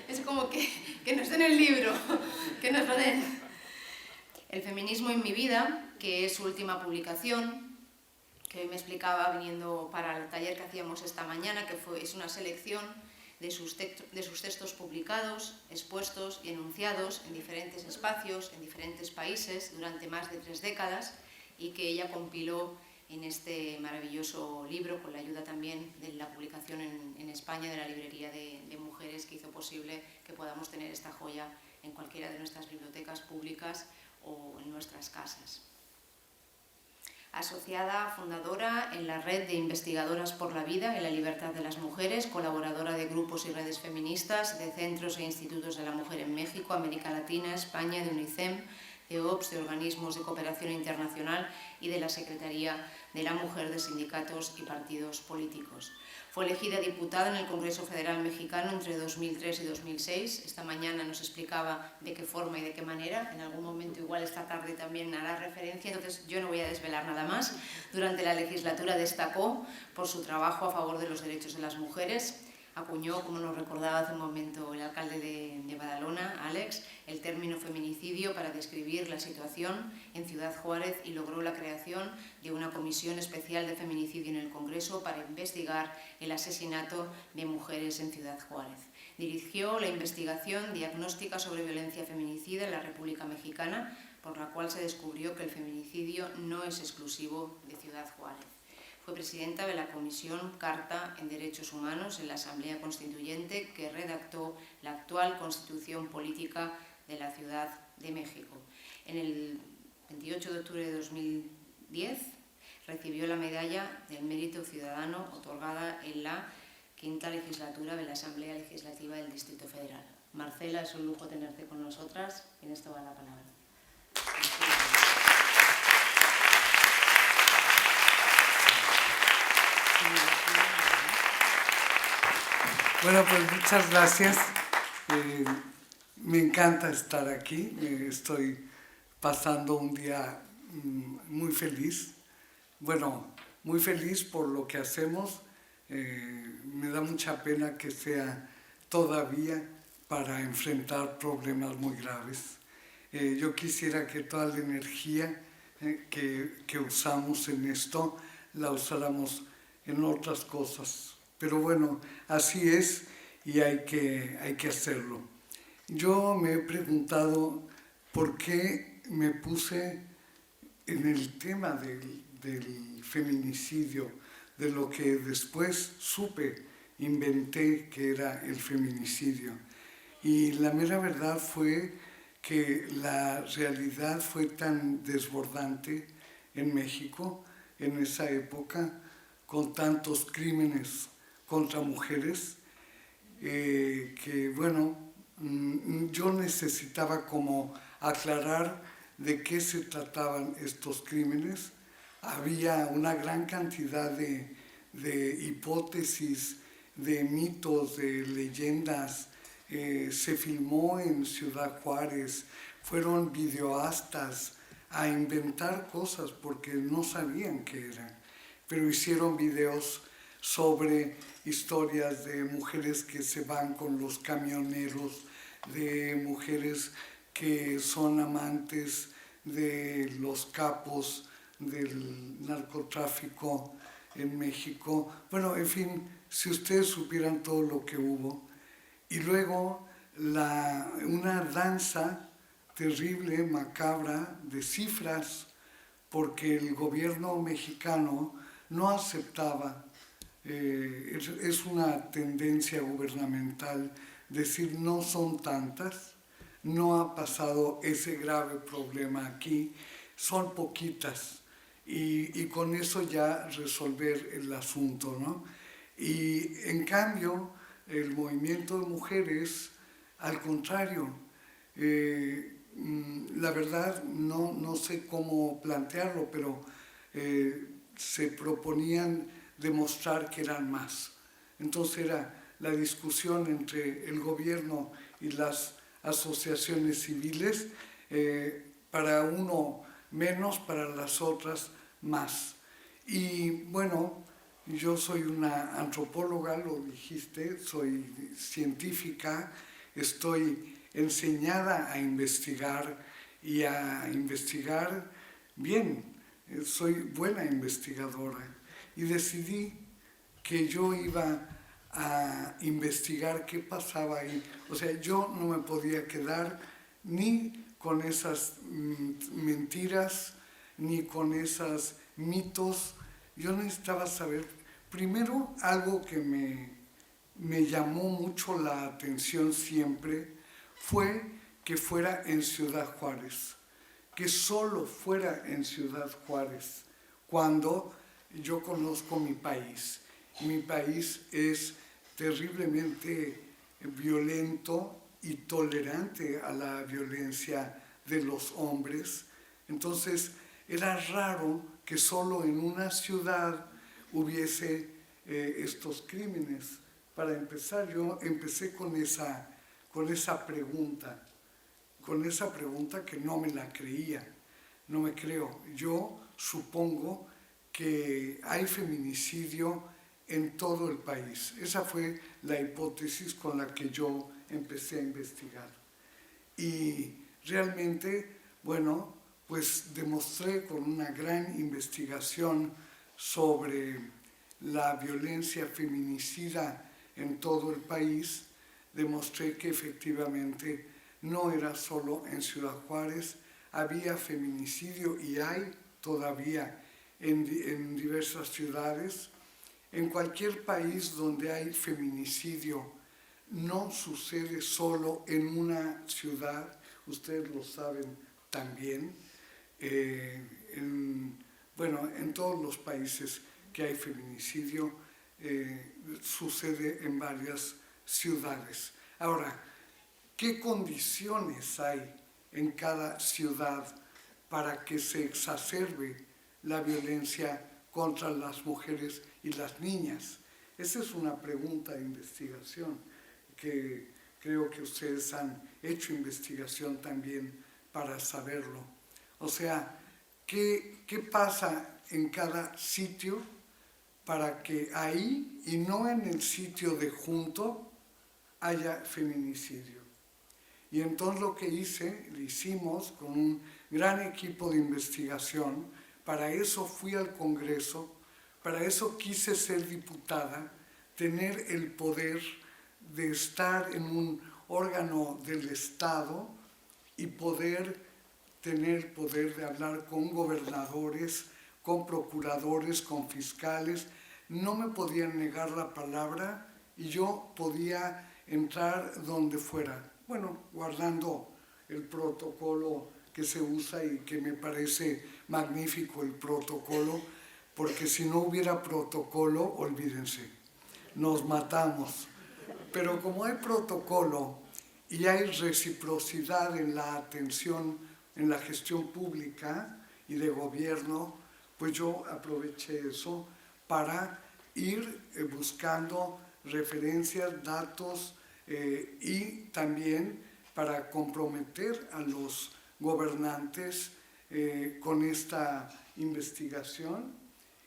D: es como que no esté en el libro, que nos lo den. El feminismo en mi vida, que es su última publicación, que hoy me explicaba viniendo para el taller que hacíamos esta mañana, que es una selección de sus textos publicados, expuestos y enunciados en diferentes espacios, en diferentes países, durante más de 3 décadas, y que ella compiló en este maravilloso libro, con la ayuda también de la publicación en España de la Librería de Mujeres, que hizo posible que podamos tener esta joya en cualquiera de nuestras bibliotecas públicas o en nuestras casas. Asociada, fundadora en la Red de Investigadoras por la Vida y la Libertad de las Mujeres, colaboradora de grupos y redes feministas, de centros e institutos de la mujer en México, América Latina, España, de UNICEF, de OPS, de organismos de cooperación internacional y de la Secretaría de la Mujer de sindicatos y partidos políticos. Fue elegida diputada en el Congreso Federal Mexicano entre 2003 y 2006. Esta mañana nos explicaba de qué forma y de qué manera. En algún momento, igual esta tarde, también hará referencia, entonces yo no voy a desvelar nada más. Durante la legislatura destacó por su trabajo a favor de los derechos de las mujeres. Acuñó, como nos recordaba hace un momento el alcalde de Badalona, Alex, el término feminicidio para describir la situación en Ciudad Juárez y logró la creación de una comisión especial de feminicidio en el Congreso para investigar el asesinato de mujeres en Ciudad Juárez. Dirigió la investigación diagnóstica sobre violencia feminicida en la República Mexicana, por la cual se descubrió que el feminicidio no es exclusivo de Ciudad Juárez. Fue presidenta de la Comisión Carta en Derechos Humanos en la Asamblea Constituyente, que redactó la actual Constitución Política de la Ciudad de México. En el 28 de octubre de 2010 recibió la Medalla del Mérito Ciudadano, otorgada en la 5ª legislatura de la Asamblea Legislativa del Distrito Federal. Marcela, es un lujo tenerte con nosotras. Tienes toda la palabra.
H: Bueno, pues muchas gracias. Me encanta estar aquí. Estoy pasando un día muy feliz. Bueno, muy feliz por lo que hacemos. Me da mucha pena que sea todavía para enfrentar problemas muy graves. Yo quisiera que toda la energía que usamos en esto la usáramos en otras cosas. Pero bueno, así es y hay que hacerlo. Yo me he preguntado por qué me puse en el tema del feminicidio, de lo que después inventé que era el feminicidio. Y la mera verdad fue que la realidad fue tan desbordante en México en esa época, con tantos crímenes contra mujeres, que bueno, yo necesitaba como aclarar de qué se trataban estos crímenes. Había una gran cantidad de hipótesis, de mitos, de leyendas. Se filmó en Ciudad Juárez, fueron videoastas a inventar cosas porque no sabían qué eran, pero hicieron videos sobre historias de mujeres que se van con los camioneros, de mujeres que son amantes de los capos del narcotráfico en México. Bueno, en fin, si ustedes supieran todo lo que hubo. Y luego una danza terrible, macabra, de cifras, porque el gobierno mexicano no aceptaba, es una tendencia gubernamental decir no son tantas, no ha pasado ese grave problema aquí, son poquitas, y con eso ya resolver el asunto, ¿no? Y en cambio, el movimiento de mujeres, al contrario, la verdad no sé cómo plantearlo, pero se proponían demostrar que eran más. Entonces era la discusión entre el gobierno y las asociaciones civiles, para uno menos, para las otras más. Y bueno, yo soy una antropóloga, lo dijiste, soy científica, estoy enseñada a investigar y a investigar bien, soy buena investigadora y decidí que yo iba a investigar qué pasaba ahí. O sea, yo no me podía quedar ni con esas mentiras, ni con esos mitos. Yo necesitaba saber, primero, algo que me llamó mucho la atención siempre, fue que fuera en Ciudad Juárez, que solo fuera en Ciudad Juárez, cuando yo conozco mi país. Mi país es terriblemente violento y tolerante a la violencia de los hombres. Entonces, era raro que solo en una ciudad hubiese estos crímenes. Para empezar, yo empecé con esa pregunta que no me la creía, no me creo. Yo supongo que hay feminicidio en todo el país. Esa fue la hipótesis con la que yo empecé a investigar. Y realmente, bueno, pues demostré con una gran investigación sobre la violencia feminicida en todo el país, demostré que efectivamente no era solo en Ciudad Juárez, había feminicidio y hay todavía en diversas ciudades. En cualquier país donde hay feminicidio no sucede solo en una ciudad, ustedes lo saben también, en todos los países que hay feminicidio sucede en varias ciudades. Ahora, ¿qué condiciones hay en cada ciudad para que se exacerbe la violencia contra las mujeres y las niñas? Esa es una pregunta de investigación que creo que ustedes han hecho investigación también para saberlo. O sea, ¿qué pasa en cada sitio para que ahí y no en el sitio de junto haya feminicidio? Y entonces lo que hicimos con un gran equipo de investigación, para eso fui al Congreso, para eso quise ser diputada, tener el poder de estar en un órgano del Estado y tener poder de hablar con gobernadores, con procuradores, con fiscales. No me podían negar la palabra y yo podía entrar donde fuera. Bueno, guardando el protocolo que se usa y que me parece magnífico el protocolo, porque si no hubiera protocolo, olvídense, nos matamos. Pero como hay protocolo y hay reciprocidad en la atención, en la gestión pública y de gobierno, pues yo aproveché eso para ir buscando referencias, datos y también para comprometer a los gobernantes con esta investigación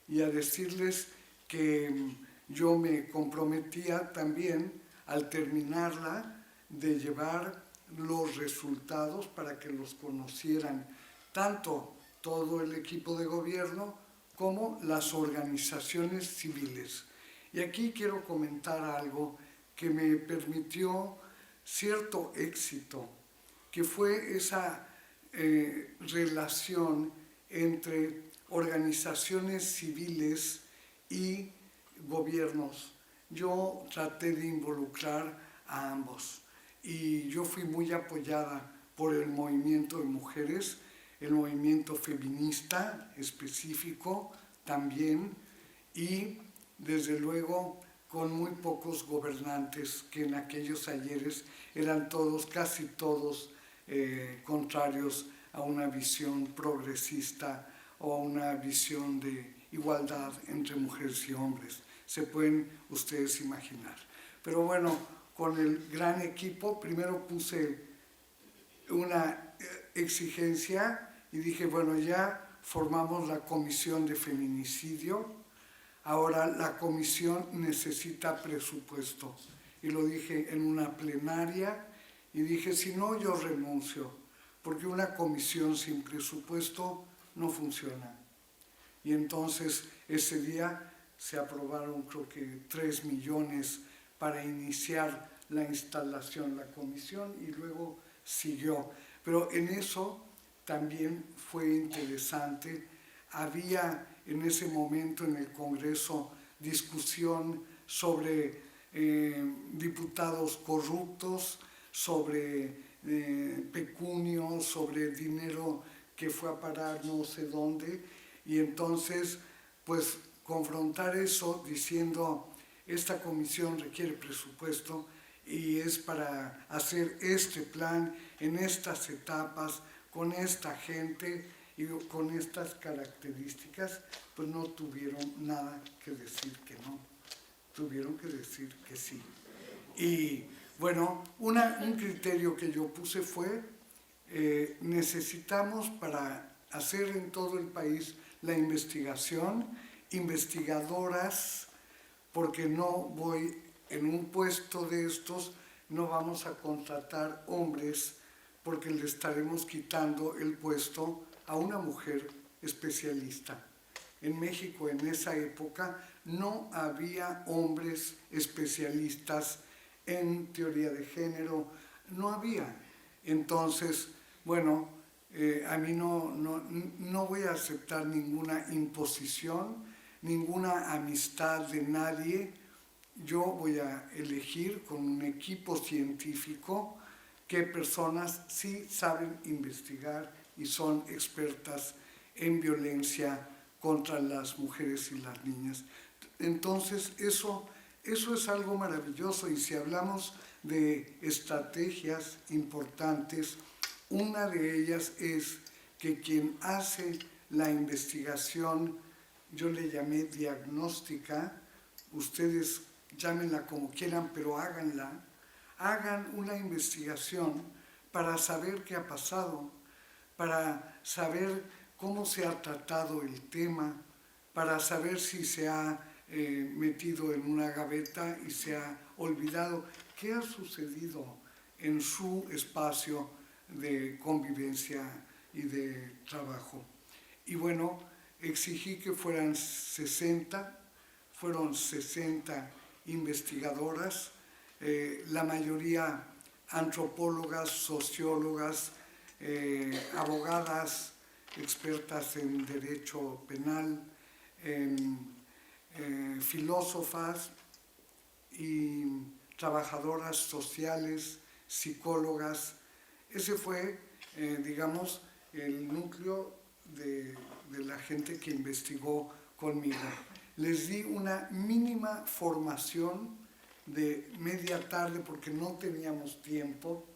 H: y a decirles que yo me comprometía también al terminarla de llevar los resultados para que los conocieran tanto todo el equipo de gobierno como las organizaciones civiles. Y aquí quiero comentar algo que me permitió cierto éxito, que fue esa relación entre organizaciones civiles y gobiernos. Yo traté de involucrar a ambos y yo fui muy apoyada por el movimiento de mujeres, el movimiento feminista específico también, y desde luego con muy pocos gobernantes que en aquellos ayeres eran todos, casi todos, contrarios a una visión progresista o a una visión de igualdad entre mujeres y hombres. Se pueden ustedes imaginar. Pero bueno, con el gran equipo, primero puse una exigencia y dije, bueno, ya formamos la comisión de feminicidio, ahora la comisión necesita presupuesto. Y lo dije en una plenaria y dije, si no, yo renuncio, porque una comisión sin presupuesto no funciona. Y entonces ese día se aprobaron creo que 3 millones para iniciar la instalación, la comisión, y luego siguió. Pero en eso también fue interesante. Había en ese momento en el Congreso discusión sobre diputados corruptos, sobre pecunio, sobre dinero que fue a parar no sé dónde, y entonces pues confrontar eso diciendo esta comisión requiere presupuesto y es para hacer este plan en estas etapas, con esta gente y con estas características, pues no tuvieron nada que decir que no, tuvieron que decir que sí. Y bueno, un criterio que yo puse fue, necesitamos para hacer en todo el país la investigación, investigadoras, porque no voy en un puesto de estos, no vamos a contratar hombres porque le estaremos quitando el puesto a una mujer especialista. En México en esa época no había hombres especialistas en teoría de género, no había. Entonces, bueno, a mí no voy a aceptar ninguna imposición, ninguna amistad de nadie. Yo voy a elegir con un equipo científico qué personas sí saben investigar y son expertas en violencia contra las mujeres y las niñas. Entonces, eso es algo maravilloso, y si hablamos de estrategias importantes, una de ellas es que quien hace la investigación, yo le llamé diagnóstica, ustedes llámenla como quieran, pero háganla, hagan una investigación para saber qué ha pasado, para saber cómo se ha tratado el tema, para saber si se ha metido en una gaveta y se ha olvidado qué ha sucedido en su espacio de convivencia y de trabajo. Y bueno, exigí que fueron 60 investigadoras, la mayoría antropólogas, sociólogas, abogadas, expertas en derecho penal, filósofas y trabajadoras sociales, psicólogas. Ese fue, digamos, el núcleo de la gente que investigó conmigo. Les di una mínima formación de media tarde porque no teníamos tiempo,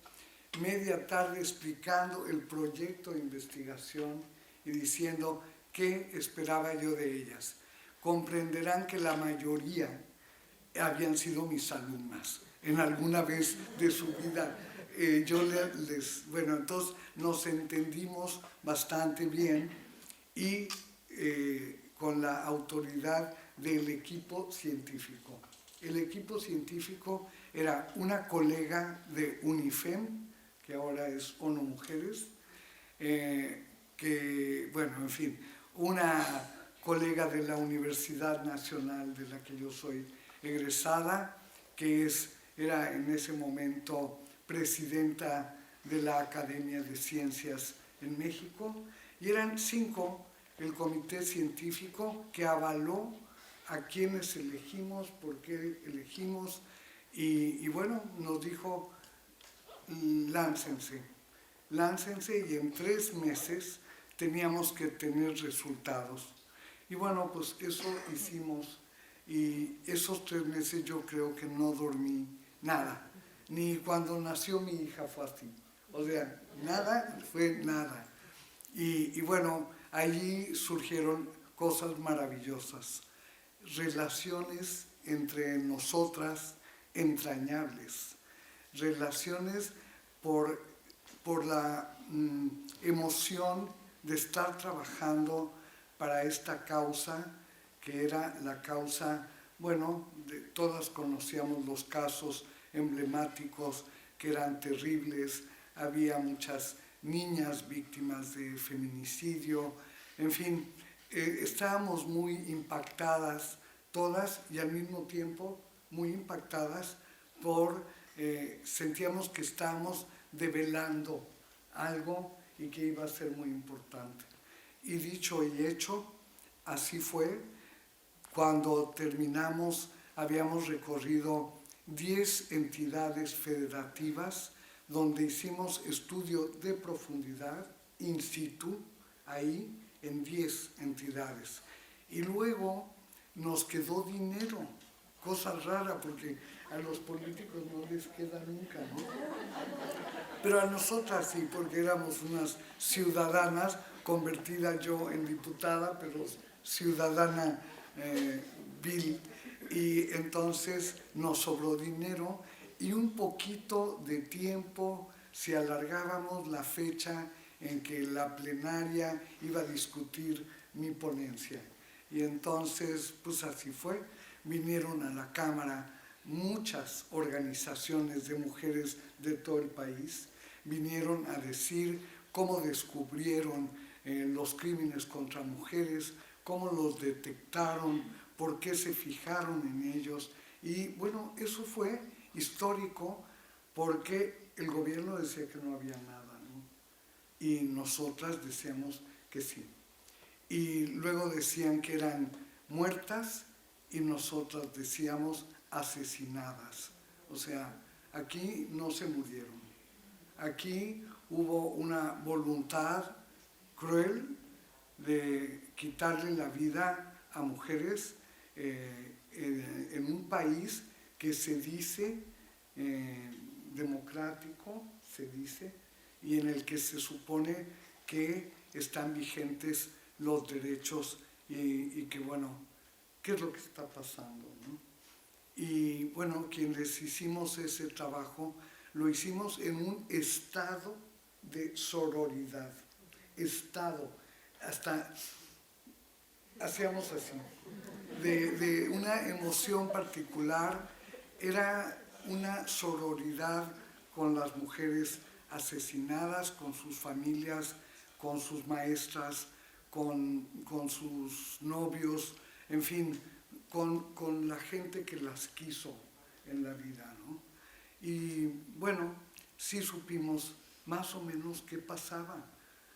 H: media tarde explicando el proyecto de investigación y diciendo qué esperaba yo de ellas. Comprenderán que la mayoría habían sido mis alumnas en alguna vez de su vida. Bueno, entonces nos entendimos bastante bien y con la autoridad del equipo científico. El equipo científico era una colega de UNIFEM, que ahora es ONU Mujeres, bueno, en fin, una colega de la Universidad Nacional de la que yo soy egresada, que era en ese momento presidenta de la Academia de Ciencias en México, y eran 5 el comité científico que avaló a quienes elegimos, por qué elegimos, y bueno, nos dijo, láncense, y en 3 meses teníamos que tener resultados. Y bueno, pues eso hicimos, y esos 3 meses yo creo que no dormí nada, ni cuando nació mi hija fue así, o sea, nada fue nada. Y bueno, allí surgieron cosas maravillosas, relaciones entre nosotras entrañables, relaciones por la emoción de estar trabajando para esta causa, que era la causa, bueno, todas conocíamos los casos emblemáticos que eran terribles, había muchas niñas víctimas de feminicidio, en fin, estábamos muy impactadas todas y al mismo tiempo muy impactadas sentíamos que estábamos develando algo y que iba a ser muy importante. Y dicho y hecho, así fue. Cuando terminamos, habíamos recorrido 10 entidades federativas donde hicimos estudio de profundidad, in situ, ahí, en 10 entidades. Y luego nos quedó dinero, cosa rara porque a los políticos no les queda nunca, ¿no? Pero a nosotras sí, porque éramos unas ciudadanas, convertida yo en diputada, pero ciudadana vil, y entonces nos sobró dinero y un poquito de tiempo si alargábamos la fecha en que la plenaria iba a discutir mi ponencia. Y entonces, pues así fue, vinieron a la Cámara muchas organizaciones de mujeres de todo el país, vinieron a decir cómo descubrieron los crímenes contra mujeres, cómo los detectaron, por qué se fijaron en ellos. Y bueno, eso fue histórico porque el gobierno decía que no había nada, ¿no? Y nosotras decíamos que sí. Y luego decían que eran muertas y nosotras decíamos asesinadas. O sea, aquí no se murieron. Aquí hubo una voluntad cruel de quitarle la vida a mujeres en un país que se dice democrático, se dice, y en el que se supone que están vigentes los derechos y que, bueno, ¿qué es lo que está pasando, no? Y, bueno, quienes hicimos ese trabajo, lo hicimos en un estado de sororidad, hasta hacíamos así, de una emoción particular, era una sororidad con las mujeres asesinadas, con sus familias, con sus maestras, con sus novios, en fin, con la gente que las quiso en la vida, ¿no? Y bueno, sí supimos más o menos qué pasaba.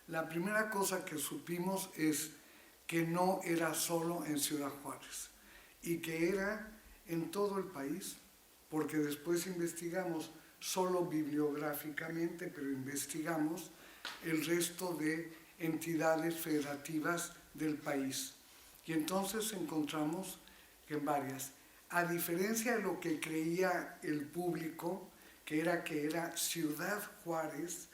H: La primera cosa que supimos es que no era solo en Ciudad Juárez y que era en todo el país, porque después investigamos solo bibliográficamente, pero investigamos el resto de entidades federativas del país. Y entonces encontramos que en varias, a diferencia de lo que creía el público, que era Ciudad Juárez,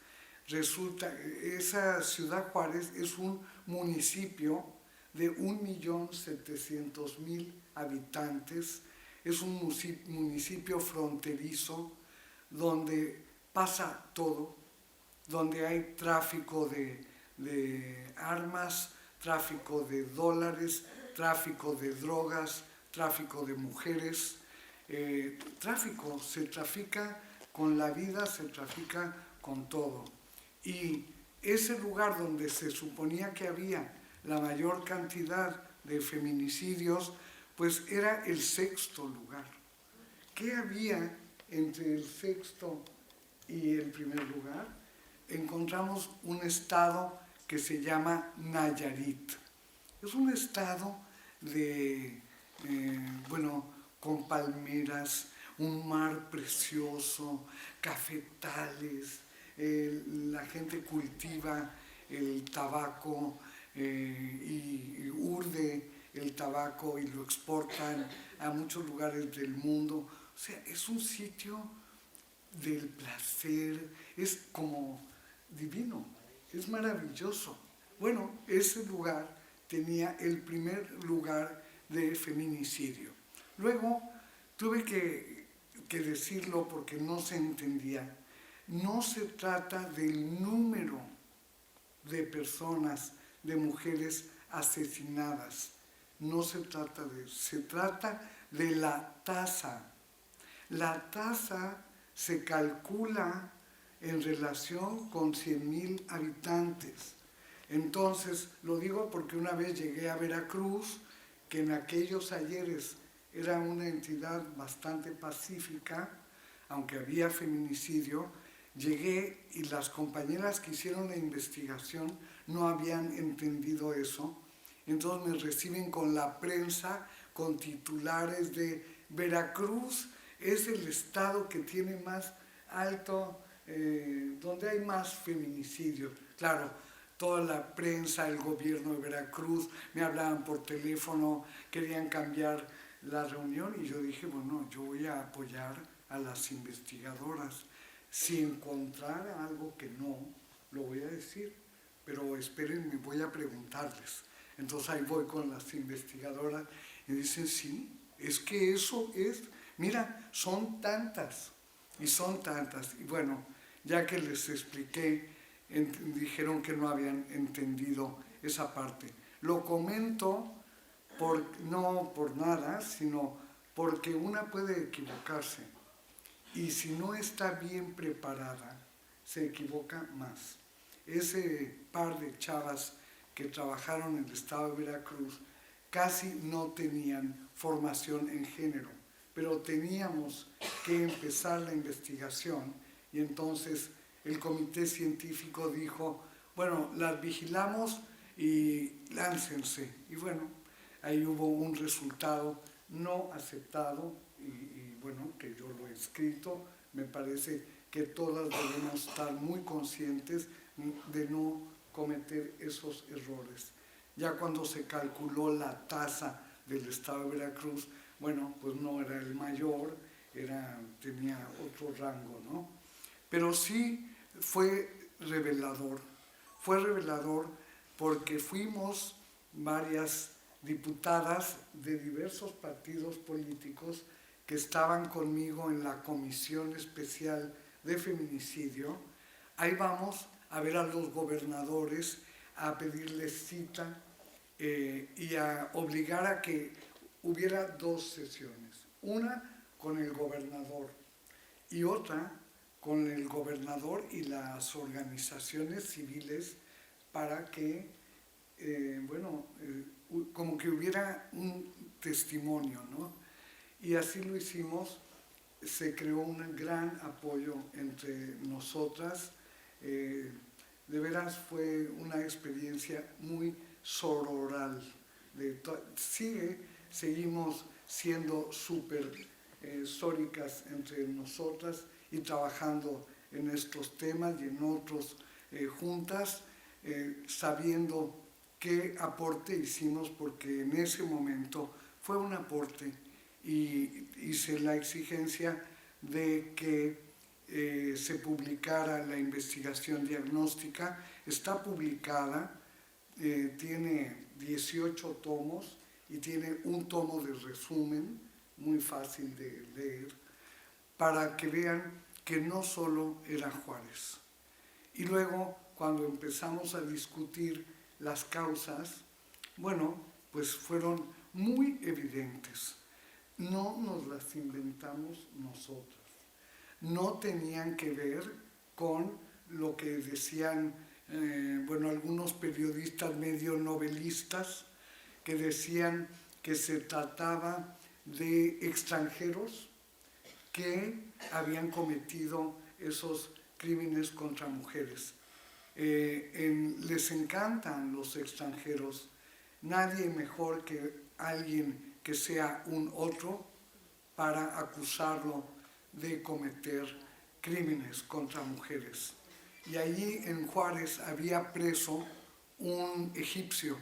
H: resulta que esa Ciudad Juárez es un municipio de 1.700.000 habitantes, es un municipio fronterizo donde pasa todo, donde hay tráfico de armas, tráfico de dólares, tráfico de drogas, tráfico de mujeres, se trafica con la vida, se trafica con todo. Y ese lugar donde se suponía que había la mayor cantidad de feminicidios, pues era el 6º lugar. ¿Qué había entre el 6º y el primer lugar? Encontramos un estado que se llama Nayarit. Es un estado con palmeras, un mar precioso, cafetales, la gente cultiva el tabaco y urde el tabaco y lo exportan a muchos lugares del mundo. O sea, es un sitio del placer, es como divino, es maravilloso. Bueno, ese lugar tenía el primer lugar de feminicidio. Luego tuve que que decirlo porque no se entendía. No se trata del número de personas, de mujeres asesinadas. No se trata de eso, se trata de la tasa. La tasa se calcula en relación con 100,000 habitantes. Entonces, lo digo porque una vez llegué a Veracruz, que en aquellos ayeres era una entidad bastante pacífica, aunque había feminicidio. Llegué y las compañeras que hicieron la investigación no habían entendido eso. Entonces me reciben con la prensa, con titulares de Veracruz es el estado que tiene más alto, donde hay más feminicidios. Claro, toda la prensa, el gobierno de Veracruz, me hablaban por teléfono, querían cambiar la reunión y yo dije, bueno, yo voy a apoyar a las investigadoras. Si encontrara algo que no, lo voy a decir, pero espérenme, voy a preguntarles. Entonces ahí voy con las investigadoras y dicen, sí, es que eso es, mira, son tantas, y son tantas. Y bueno, ya que les expliqué, dijeron que no habían entendido esa parte. Lo comento no por nada, sino porque una puede equivocarse. Y si no está bien preparada, se equivoca más. Ese par de chavas que trabajaron en el estado de Veracruz casi no tenían formación en género, pero teníamos que empezar la investigación y entonces el comité científico dijo, bueno, las vigilamos y láncense. Y bueno, ahí hubo un resultado no aceptado y bueno, que yo lo he escrito. Me parece que todas debemos estar muy conscientes de no cometer esos errores. Ya cuando se calculó la tasa del estado de Veracruz, bueno, pues no era el mayor, tenía otro rango, ¿no? Pero sí fue revelador porque fuimos varias diputadas de diversos partidos políticos que estaban conmigo en la Comisión Especial de Feminicidio. Ahí vamos a ver a los gobernadores, a pedirles cita y a obligar a que hubiera 2 sesiones. Una con el gobernador y otra con el gobernador y las organizaciones civiles para que, como que hubiera un testimonio, ¿no? Y así lo hicimos, se creó un gran apoyo entre nosotras. De veras fue una experiencia muy sororal. Seguimos siendo súper sóricas entre nosotras y trabajando en estos temas y en otros juntas, sabiendo qué aporte hicimos, porque en ese momento fue un aporte y hice la exigencia de que se publicara la investigación diagnóstica. Está publicada, tiene 18 tomos y tiene un tomo de resumen, muy fácil de leer, para que vean que no solo era Juárez. Y luego, cuando empezamos a discutir las causas, bueno, pues fueron muy evidentes. No nos las inventamos nosotras. No tenían que ver con lo que decían, algunos periodistas medio novelistas, que decían que se trataba de extranjeros que habían cometido esos crímenes contra mujeres. Les encantan los extranjeros. Nadie mejor que alguien que sea un otro para acusarlo de cometer crímenes contra mujeres. Y allí en Juárez había preso un egipcio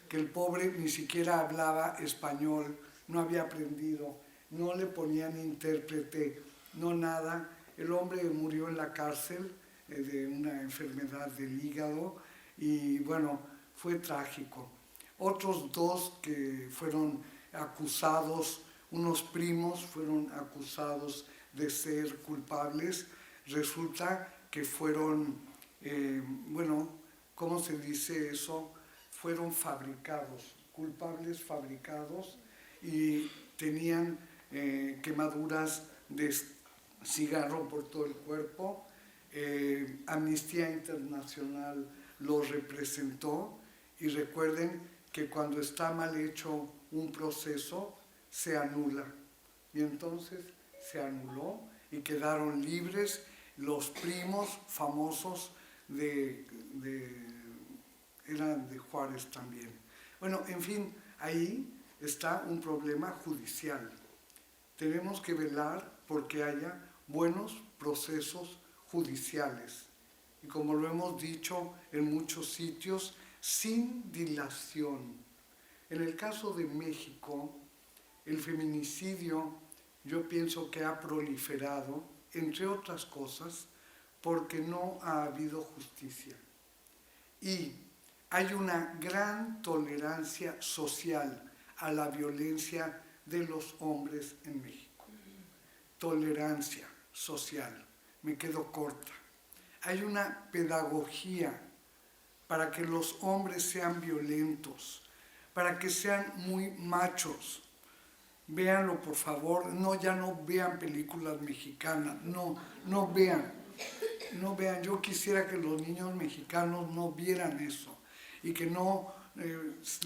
H: que el pobre ni siquiera hablaba español, no había aprendido, no le ponían intérprete, no nada. El hombre murió en la cárcel de una enfermedad del hígado y bueno, fue trágico. Otros 2 que fueron acusados, unos primos fueron acusados de ser culpables. Resulta que fueron, bueno, ¿cómo se dice eso? Fueron fabricados, culpables fabricados, y tenían quemaduras de cigarro por todo el cuerpo. Amnistía Internacional los representó, y recuerden que cuando está mal hecho un proceso se anula, y entonces se anuló y quedaron libres los primos famosos eran de Juárez también. Bueno, en fin, ahí está un problema judicial. Tenemos que velar porque haya buenos procesos judiciales. Y como lo hemos dicho en muchos sitios, sin dilación. En el caso de México, el feminicidio yo pienso que ha proliferado, entre otras cosas, porque no ha habido justicia. Y hay una gran tolerancia social a la violencia de los hombres en México. Tolerancia social, me quedo corta. Hay una pedagogía para que los hombres sean violentos, para que sean muy machos. Véanlo, por favor. No, ya no vean películas mexicanas. No vean. Yo quisiera que los niños mexicanos no vieran eso y que no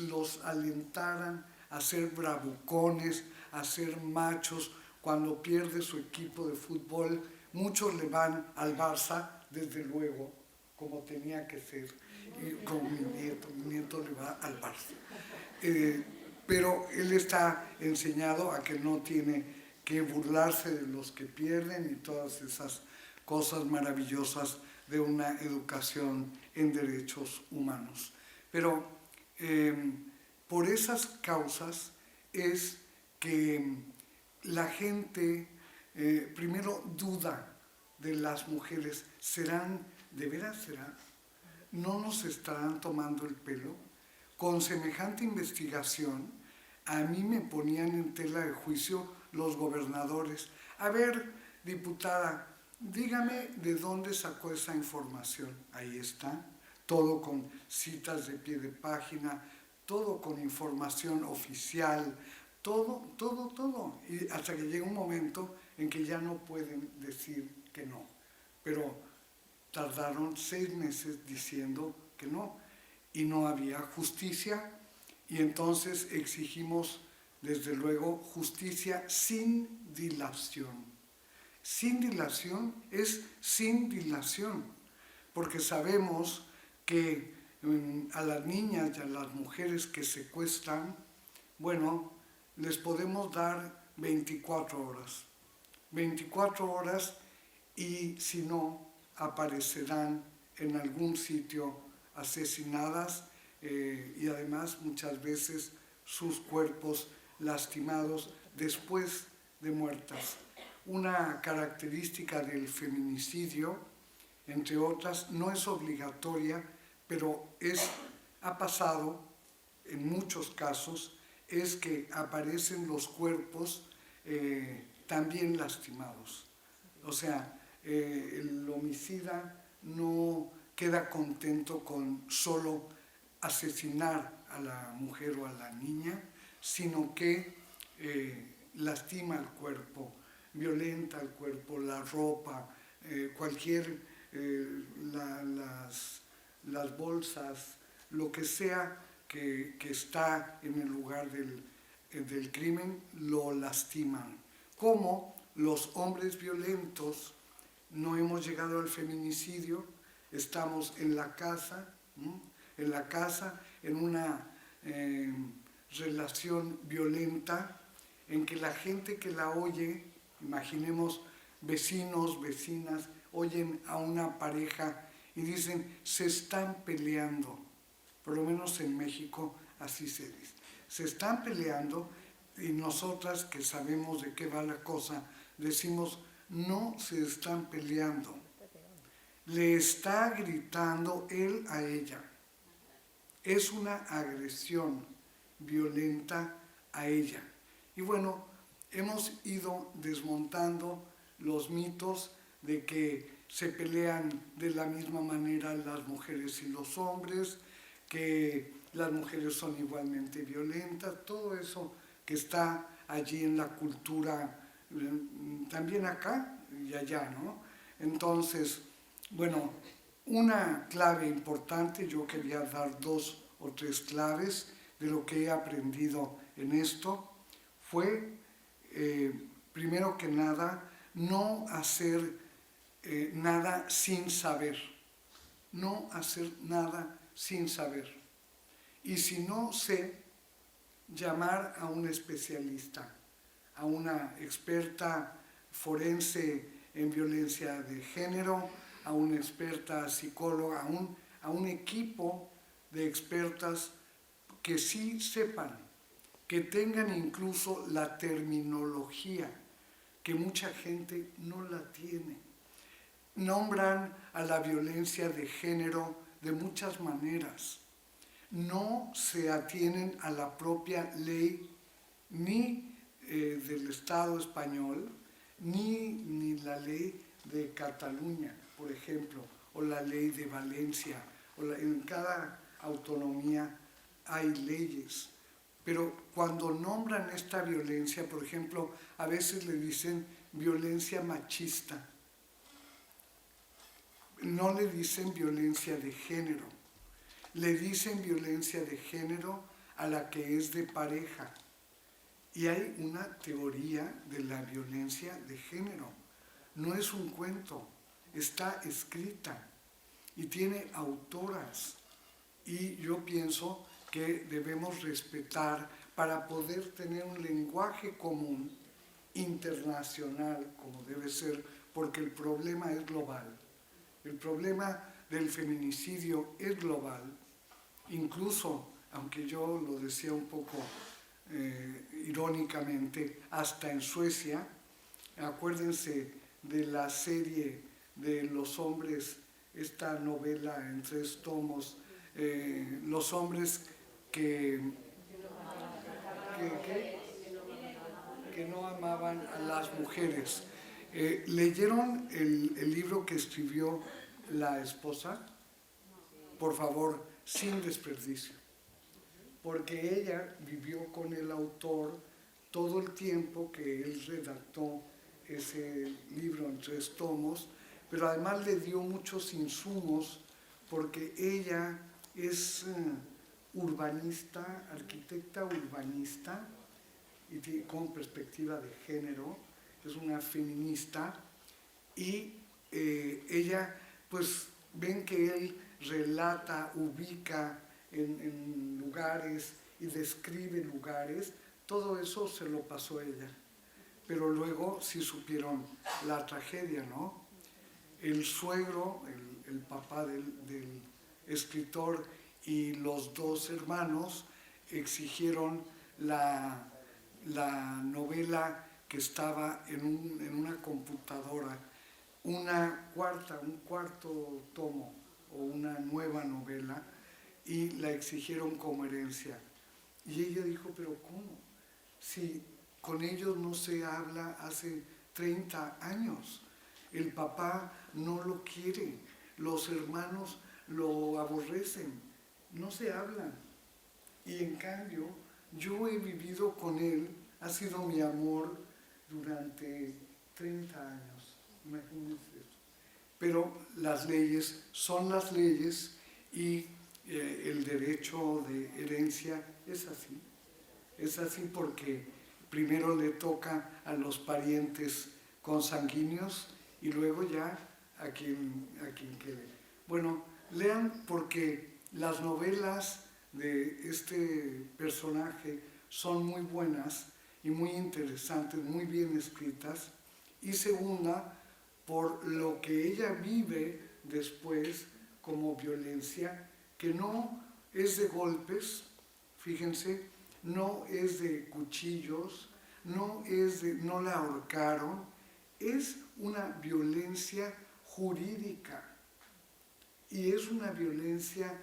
H: los alentaran a ser bravucones, a ser machos. Cuando pierde su equipo de fútbol, muchos le van al Barça, desde luego, como tenía que ser. Y con mi nieto le va al Barça. Pero él está enseñado a que no tiene que burlarse de los que pierden y todas esas cosas maravillosas de una educación en derechos humanos. Pero por esas causas es que la gente primero duda de las mujeres. ¿De veras será? ¿No nos estarán tomando el pelo? Con semejante investigación, a mí me ponían en tela de juicio los gobernadores. A ver, diputada, dígame de dónde sacó esa información. Ahí está, todo con citas de pie de página, todo con información oficial, todo. Y hasta que llega un momento en que ya no pueden decir que no. Pero tardaron 6 meses diciendo que no. Y no había justicia, y entonces exigimos, desde luego, justicia sin dilación. Sin dilación es sin dilación, porque sabemos que a las niñas y a las mujeres que secuestran, bueno, les podemos dar 24 horas. 24 horas, y si no, aparecerán en algún sitio asesinadas, y además muchas veces sus cuerpos lastimados después de muertas. Una característica del feminicidio, entre otras, no es obligatoria, pero ha pasado en muchos casos, es que aparecen los cuerpos también lastimados. O sea, el homicida no queda contento con solo asesinar a la mujer o a la niña, sino que lastima el cuerpo, violenta el cuerpo, la ropa, las bolsas, lo que sea que está en el lugar del crimen, lo lastiman. Como los hombres violentos no hemos llegado al feminicidio, estamos en la casa, en una relación violenta, en que la gente que la oye, imaginemos vecinos, vecinas, oyen a una pareja y dicen, se están peleando. Por lo menos en México así se dice. Se están peleando, y nosotras que sabemos de qué va la cosa, decimos, no se están peleando. Le está gritando él a ella. Es una agresión violenta a ella. Y bueno, hemos ido desmontando los mitos de que se pelean de la misma manera las mujeres y los hombres, que las mujeres son igualmente violentas, todo eso que está allí en la cultura, también acá y allá, ¿no? Entonces, bueno, una clave importante, yo quería dar 2 o 3 claves de lo que he aprendido en esto, fue, primero que nada, no hacer nada sin saber. No hacer nada sin saber. Y si no sé, llamar a un especialista, a una experta forense en violencia de género, a una experta psicóloga, a un equipo de expertas que sí sepan, que tengan incluso la terminología, que mucha gente no la tiene. Nombran a la violencia de género de muchas maneras. No se atienen a la propia ley ni del Estado español, ni la ley de Cataluña, por ejemplo, o la ley de Valencia. En cada autonomía hay leyes. Pero cuando nombran esta violencia, por ejemplo, a veces le dicen violencia machista. No le dicen violencia de género. Le dicen violencia de género a la que es de pareja. Y hay una teoría de la violencia de género. No es un cuento, está escrita y tiene autoras. Y yo pienso que debemos respetar para poder tener un lenguaje común, internacional, como debe ser, porque el problema es global. El problema del feminicidio es global. Incluso, aunque yo lo decía un poco irónicamente, hasta en Suecia, acuérdense de la serie de Los hombres, esta novela en 3 tomos, los hombres que no amaban a las mujeres. ¿Leyeron el libro que escribió la esposa? Por favor, sin desperdicio. Porque ella vivió con el autor todo el tiempo que él redactó ese libro en 3 tomos, pero además le dio muchos insumos porque ella es urbanista, arquitecta urbanista, y con perspectiva de género, es una feminista, y ella, pues ven que él relata, ubica en lugares y describe lugares, todo eso se lo pasó ella. Pero luego sí supieron la tragedia, ¿no? El suegro, el papá del escritor y los 2 hermanos exigieron la novela que estaba en una computadora, un cuarto tomo o una nueva novela, y la exigieron como herencia. Y ella dijo, pero ¿cómo? Si con ellos no se habla hace 30 años, el papá no lo quiere, los hermanos lo aborrecen, no se hablan. Y en cambio, yo he vivido con él, ha sido mi amor durante 30 años, imagínense eso. Pero las leyes son las leyes y el derecho de herencia es así. Es así porque primero le toca a los parientes consanguíneos y luego ya a quien quede. Bueno, lean porque las novelas de este personaje son muy buenas y muy interesantes, muy bien escritas. Y segunda, por lo que ella vive después como violencia, que no es de golpes, fíjense, no es de cuchillos, no la ahorcaron, es una violencia jurídica y es una violencia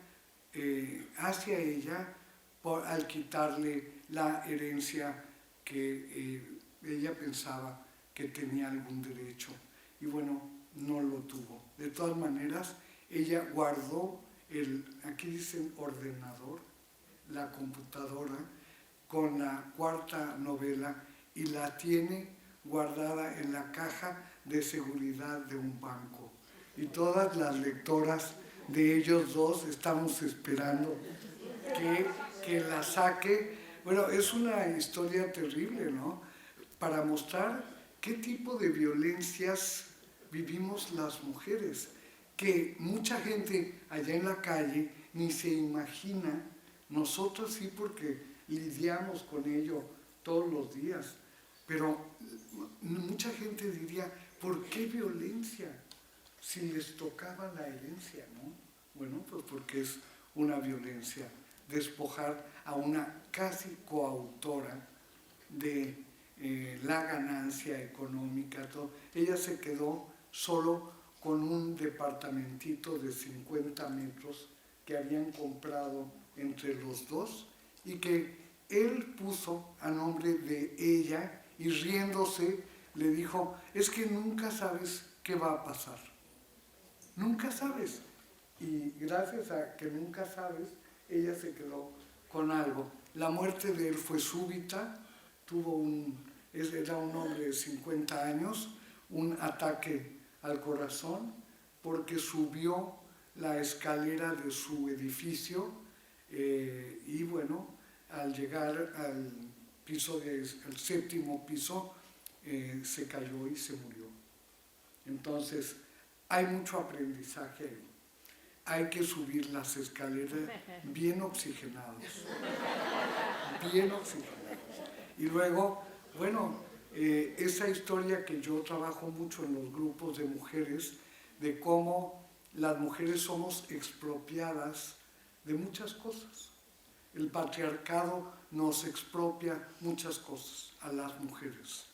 H: hacia ella al quitarle la herencia que ella pensaba que tenía algún derecho y bueno, no lo tuvo. De todas maneras, ella guardó aquí dicen ordenador, la computadora, con la cuarta novela y la tiene guardada en la caja de seguridad de un banco. Y todas las lectoras de ellos dos estamos esperando que la saque. Bueno, es una historia terrible, ¿no? Para mostrar qué tipo de violencias vivimos las mujeres, que mucha gente allá en la calle ni se imagina. Nosotros sí, porque lidiamos con ello todos los días, pero mucha gente diría, ¿por qué violencia? Si les tocaba la herencia, ¿no? Bueno, pues porque es una violencia despojar a una casi coautora de la ganancia económica, todo. Ella se quedó solo con un departamentito de 50 metros que habían comprado entre los dos y que él puso a nombre de ella y riéndose le dijo, es que nunca sabes qué va a pasar, nunca sabes. Y gracias a que nunca sabes, ella se quedó con algo. La muerte de él fue súbita, era un hombre de 50 años, un ataque al corazón, porque subió la escalera de su edificio y bueno, al llegar al séptimo piso, se cayó y se murió. Entonces, hay mucho aprendizaje ahí. Hay que subir las escaleras bien oxigenados, bien oxigenados. Y luego, bueno, esa historia que yo trabajo mucho en los grupos de mujeres, de cómo las mujeres somos expropiadas de muchas cosas. El patriarcado nos expropia muchas cosas a las mujeres.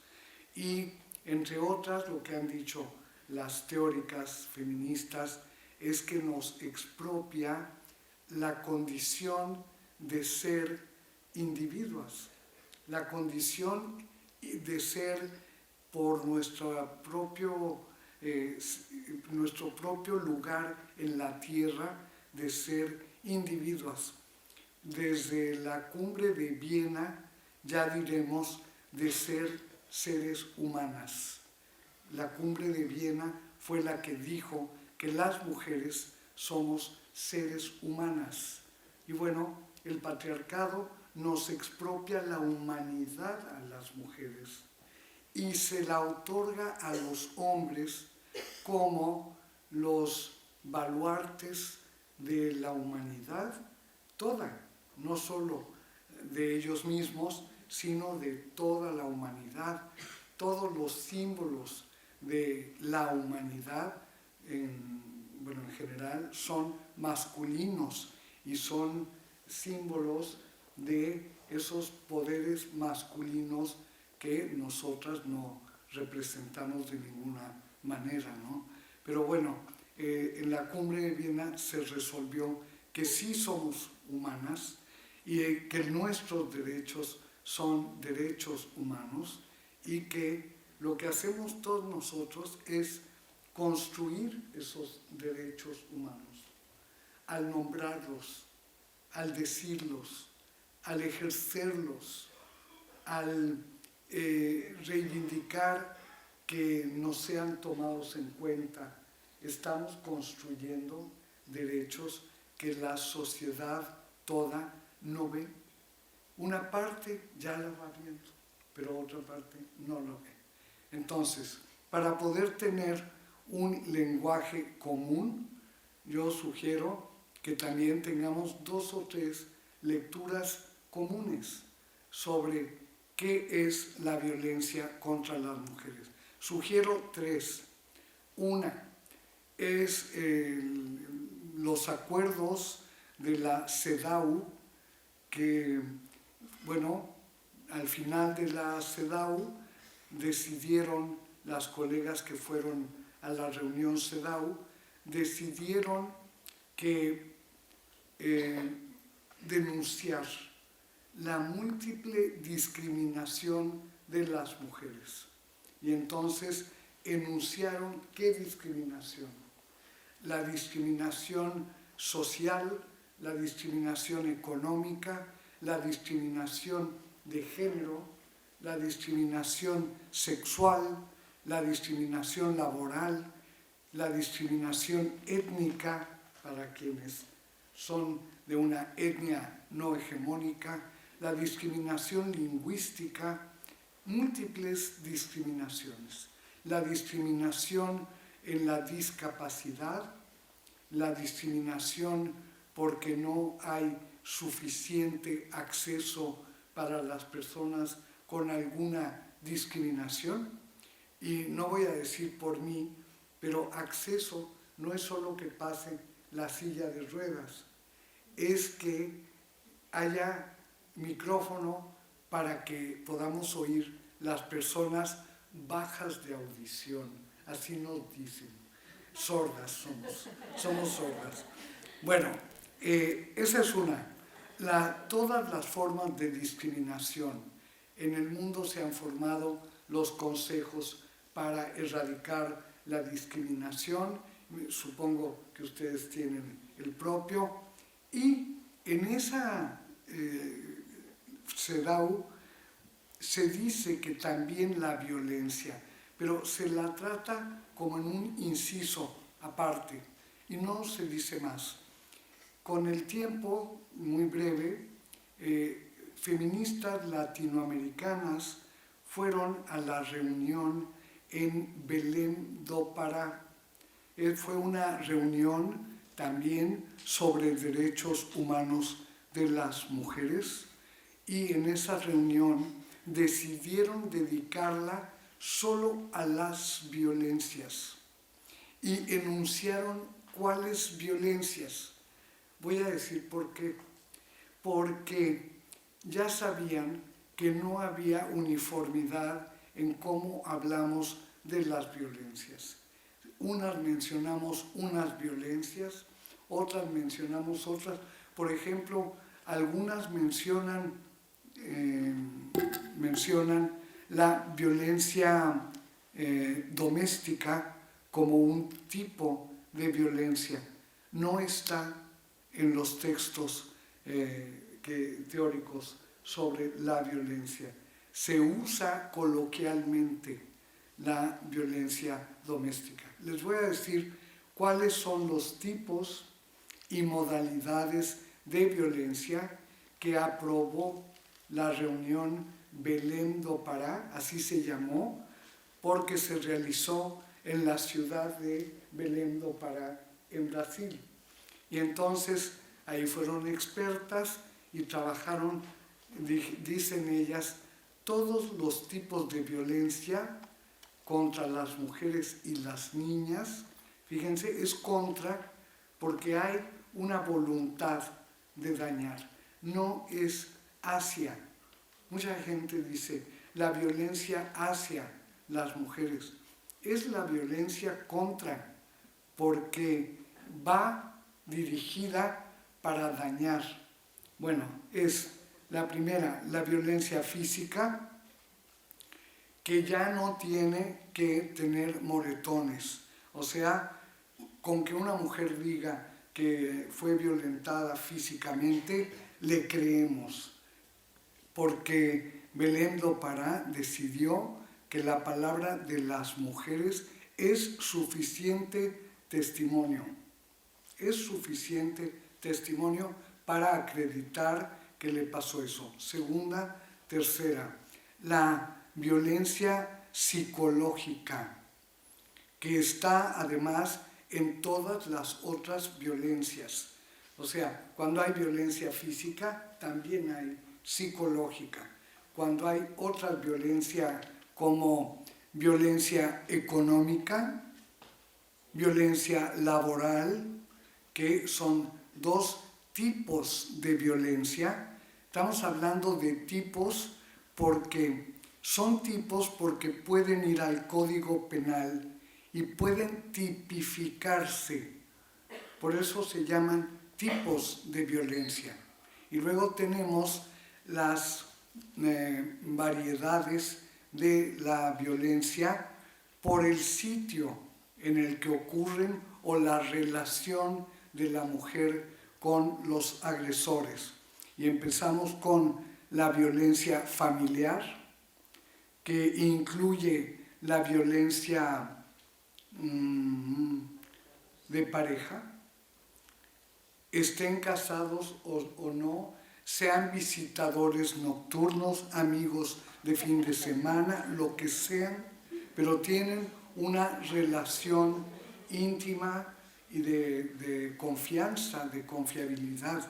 H: Y entre otras, lo que han dicho las teóricas feministas es que nos expropia la condición de ser individuas, la condición de ser por nuestro propio lugar en la tierra, de ser individuas. Desde la cumbre de Viena ya diremos de ser seres humanas. La cumbre de Viena fue la que dijo que las mujeres somos seres humanas. Y bueno, el patriarcado nos expropia la humanidad a las mujeres y se la otorga a los hombres como los baluartes de la humanidad toda, no solo de ellos mismos, sino de toda la humanidad. Todos los símbolos de la humanidad en general son masculinos y son símbolos de esos poderes masculinos que nosotras no representamos de ninguna manera, ¿no? Pero bueno, en la cumbre de Viena se resolvió que sí somos humanas y que nuestros derechos son derechos humanos y que lo que hacemos todos nosotros es construir esos derechos humanos, al nombrarlos, al decirlos, al ejercerlos, al reivindicar que no sean tomados en cuenta. Estamos construyendo derechos que la sociedad toda no ve. Una parte ya la va viendo, pero otra parte no lo ve. Entonces, para poder tener un lenguaje común, yo sugiero que también tengamos 2 o 3 lecturas comunes sobre qué es la violencia contra las mujeres. Sugiero 3. Una es los acuerdos de la CEDAW, que, bueno, al final de la CEDAW decidieron, las colegas que fueron a la reunión CEDAW, decidieron que denunciar la múltiple discriminación de las mujeres. Y entonces enunciaron qué discriminación. La discriminación social, la discriminación económica, la discriminación de género, la discriminación sexual, la discriminación laboral, la discriminación étnica para quienes son de una etnia no hegemónica, la discriminación lingüística, múltiples discriminaciones. La discriminación en la discapacidad, la discriminación porque no hay suficiente acceso para las personas con alguna discriminación. Y no voy a decir por mí, pero acceso no es solo que pase la silla de ruedas, es que haya micrófono para que podamos oír las personas bajas de audición, así nos dicen, sordas somos sordas. Bueno, esa es una. Todas las formas de discriminación. En el mundo se han formado los consejos para erradicar la discriminación, supongo que ustedes tienen el propio, y en esa CEDAW se dice que también la violencia, pero se la trata como en un inciso aparte y no se dice más. Con el tiempo, muy breve, feministas latinoamericanas fueron a la reunión en Belém do Pará. Fue una reunión también sobre derechos humanos de las mujeres y en esa reunión decidieron dedicarla solo a las violencias y enunciaron cuáles violencias. Voy a decir por qué. Porque ya sabían que no había uniformidad en cómo hablamos de las violencias. Unas mencionamos unas violencias, otras mencionamos otras. Por ejemplo, algunas mencionan la violencia doméstica como un tipo de violencia. No está en los textos teóricos sobre la violencia. Se usa coloquialmente la violencia doméstica. Les voy a decir cuáles son los tipos y modalidades de violencia que aprobó la reunión Belém do Pará, así se llamó, porque se realizó en la ciudad de Belém do Pará, en Brasil. Y entonces ahí fueron expertas y trabajaron, dicen ellas, todos los tipos de violencia contra las mujeres y las niñas. Fíjense, es contra porque hay una voluntad de dañar, no es hacia. Mucha gente dice la violencia hacia las mujeres. Es la violencia contra, porque va dirigida para dañar. Bueno, es la primera, la violencia física, que ya no tiene que tener moretones. O sea, con que una mujer diga que fue violentada físicamente, le creemos. Porque Belém do Pará decidió que la palabra de las mujeres es suficiente testimonio. Es suficiente testimonio para acreditar que le pasó eso. Segunda, tercera, la violencia psicológica, que está además en todas las otras violencias. O sea, cuando hay violencia física, también hay psicológica. Cuando hay otra violencia como violencia económica, violencia laboral, que son dos tipos de violencia. Estamos hablando de tipos porque son tipos porque pueden ir al Código Penal y pueden tipificarse. Por eso se llaman tipos de violencia. Y luego tenemos las variedades de la violencia por el sitio en el que ocurren o la relación de la mujer con los agresores. Y empezamos con la violencia familiar, que incluye la violencia de pareja, estén casados o no, sean visitadores nocturnos, amigos de fin de semana, lo que sean, pero tienen una relación íntima y de confianza, de confiabilidad.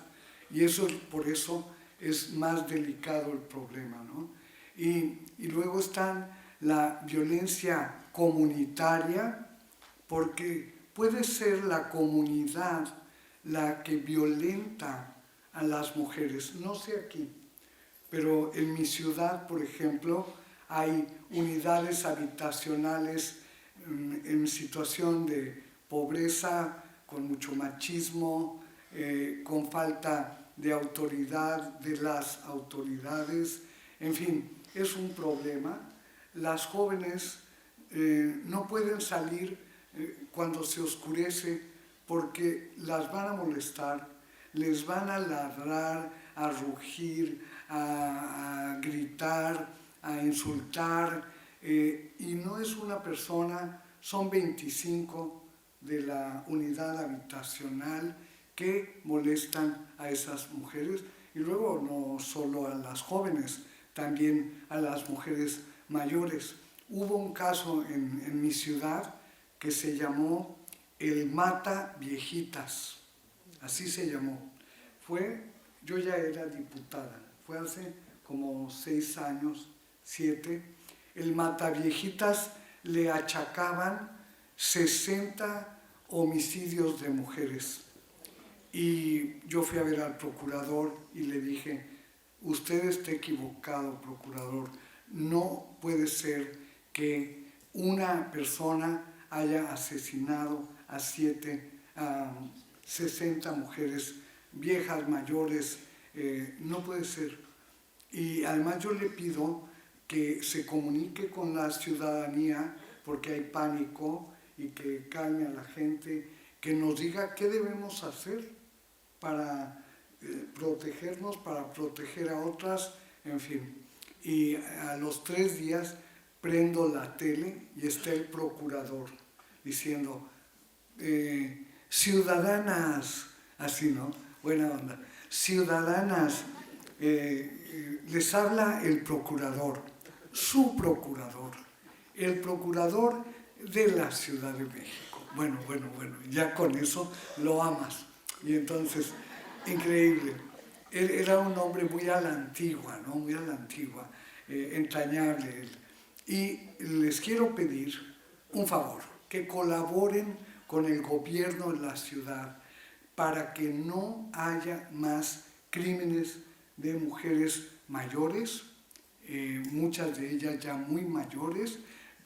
H: Y por eso es más delicado el problema, ¿no? Y luego está la violencia comunitaria, porque puede ser la comunidad la que violenta a las mujeres. No sé aquí, pero en mi ciudad, por ejemplo, hay unidades habitacionales en situación de pobreza, con mucho machismo, con falta de autoridad de las autoridades. En fin, es un problema. Las jóvenes no pueden salir cuando se oscurece porque las van a molestar, les van a ladrar, a rugir, a gritar, a insultar, y no es una persona, son 25 de la unidad habitacional que molestan a esas mujeres, y luego no solo a las jóvenes, también a las mujeres mayores. Hubo un caso en mi ciudad que se llamó el Mata Viejitas, así se llamó. Yo ya era diputada, fue hace como 6 años, 7. El Mata Viejitas le achacaban 60 homicidios de mujeres. Y yo fui a ver al procurador y le dije, usted está equivocado, procurador, no puede ser que una persona haya asesinado a 60 mujeres viejas, mayores, no puede ser. Y además yo le pido que se comunique con la ciudadanía, porque hay pánico, y que calme a la gente, que nos diga qué debemos hacer para protegernos, para proteger a otras, en fin. Y a los 3 días prendo la tele y está el procurador diciendo, ciudadanas, así, ¿no? Buena onda. Ciudadanas, les habla el procurador, su procurador, el procurador de la Ciudad de México. Bueno, ya con eso lo amas. Y entonces, increíble. Él era un hombre muy a la antigua, ¿no? Muy a la antigua, entrañable él. Y les quiero pedir un favor, que colaboren con el gobierno de la ciudad para que no haya más crímenes de mujeres mayores, muchas de ellas ya muy mayores,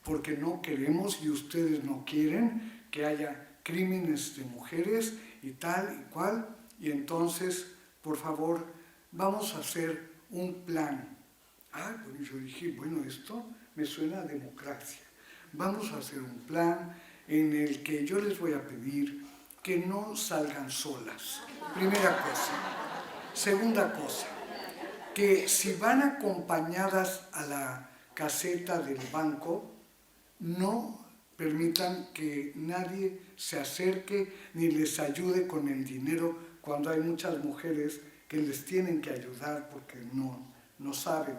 H: porque no queremos y ustedes no quieren que haya crímenes de mujeres y tal y cual. Y entonces, por favor, vamos a hacer un plan. Bueno, yo dije, bueno, esto me suena a democracia. Vamos a hacer un plan en el que yo les voy a pedir que no salgan solas. Primera cosa. Segunda cosa, que si van acompañadas a la caseta del banco, no permitan que nadie se acerque ni les ayude con el dinero cuando hay muchas mujeres que les tienen que ayudar porque no saben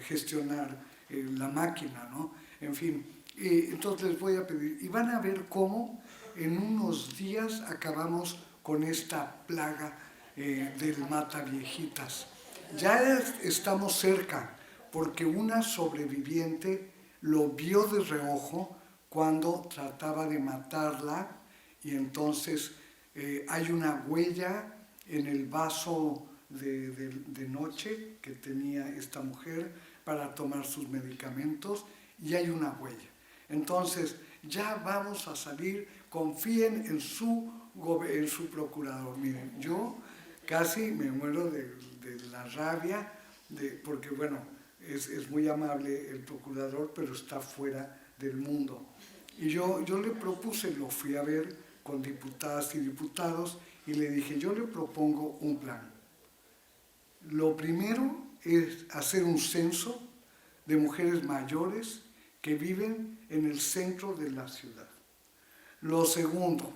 H: gestionar la máquina, ¿no? En fin, entonces les voy a pedir, y van a ver cómo en unos días acabamos con esta plaga del Mata Viejitas. Ya estamos cerca, porque una sobreviviente lo vio de reojo cuando trataba de matarla, y entonces hay una huella en el vaso de noche que tenía esta mujer para tomar sus medicamentos, y hay una huella. Entonces, ya vamos a salir, confíen en su procurador. Miren, yo casi me muero de la rabia, porque bueno, es muy amable el procurador, pero está fuera del mundo. Y yo le propuse, lo fui a ver con diputadas y diputados, y le dije, yo le propongo un plan. Lo primero es hacer un censo de mujeres mayores que viven en el centro de la ciudad. Lo segundo,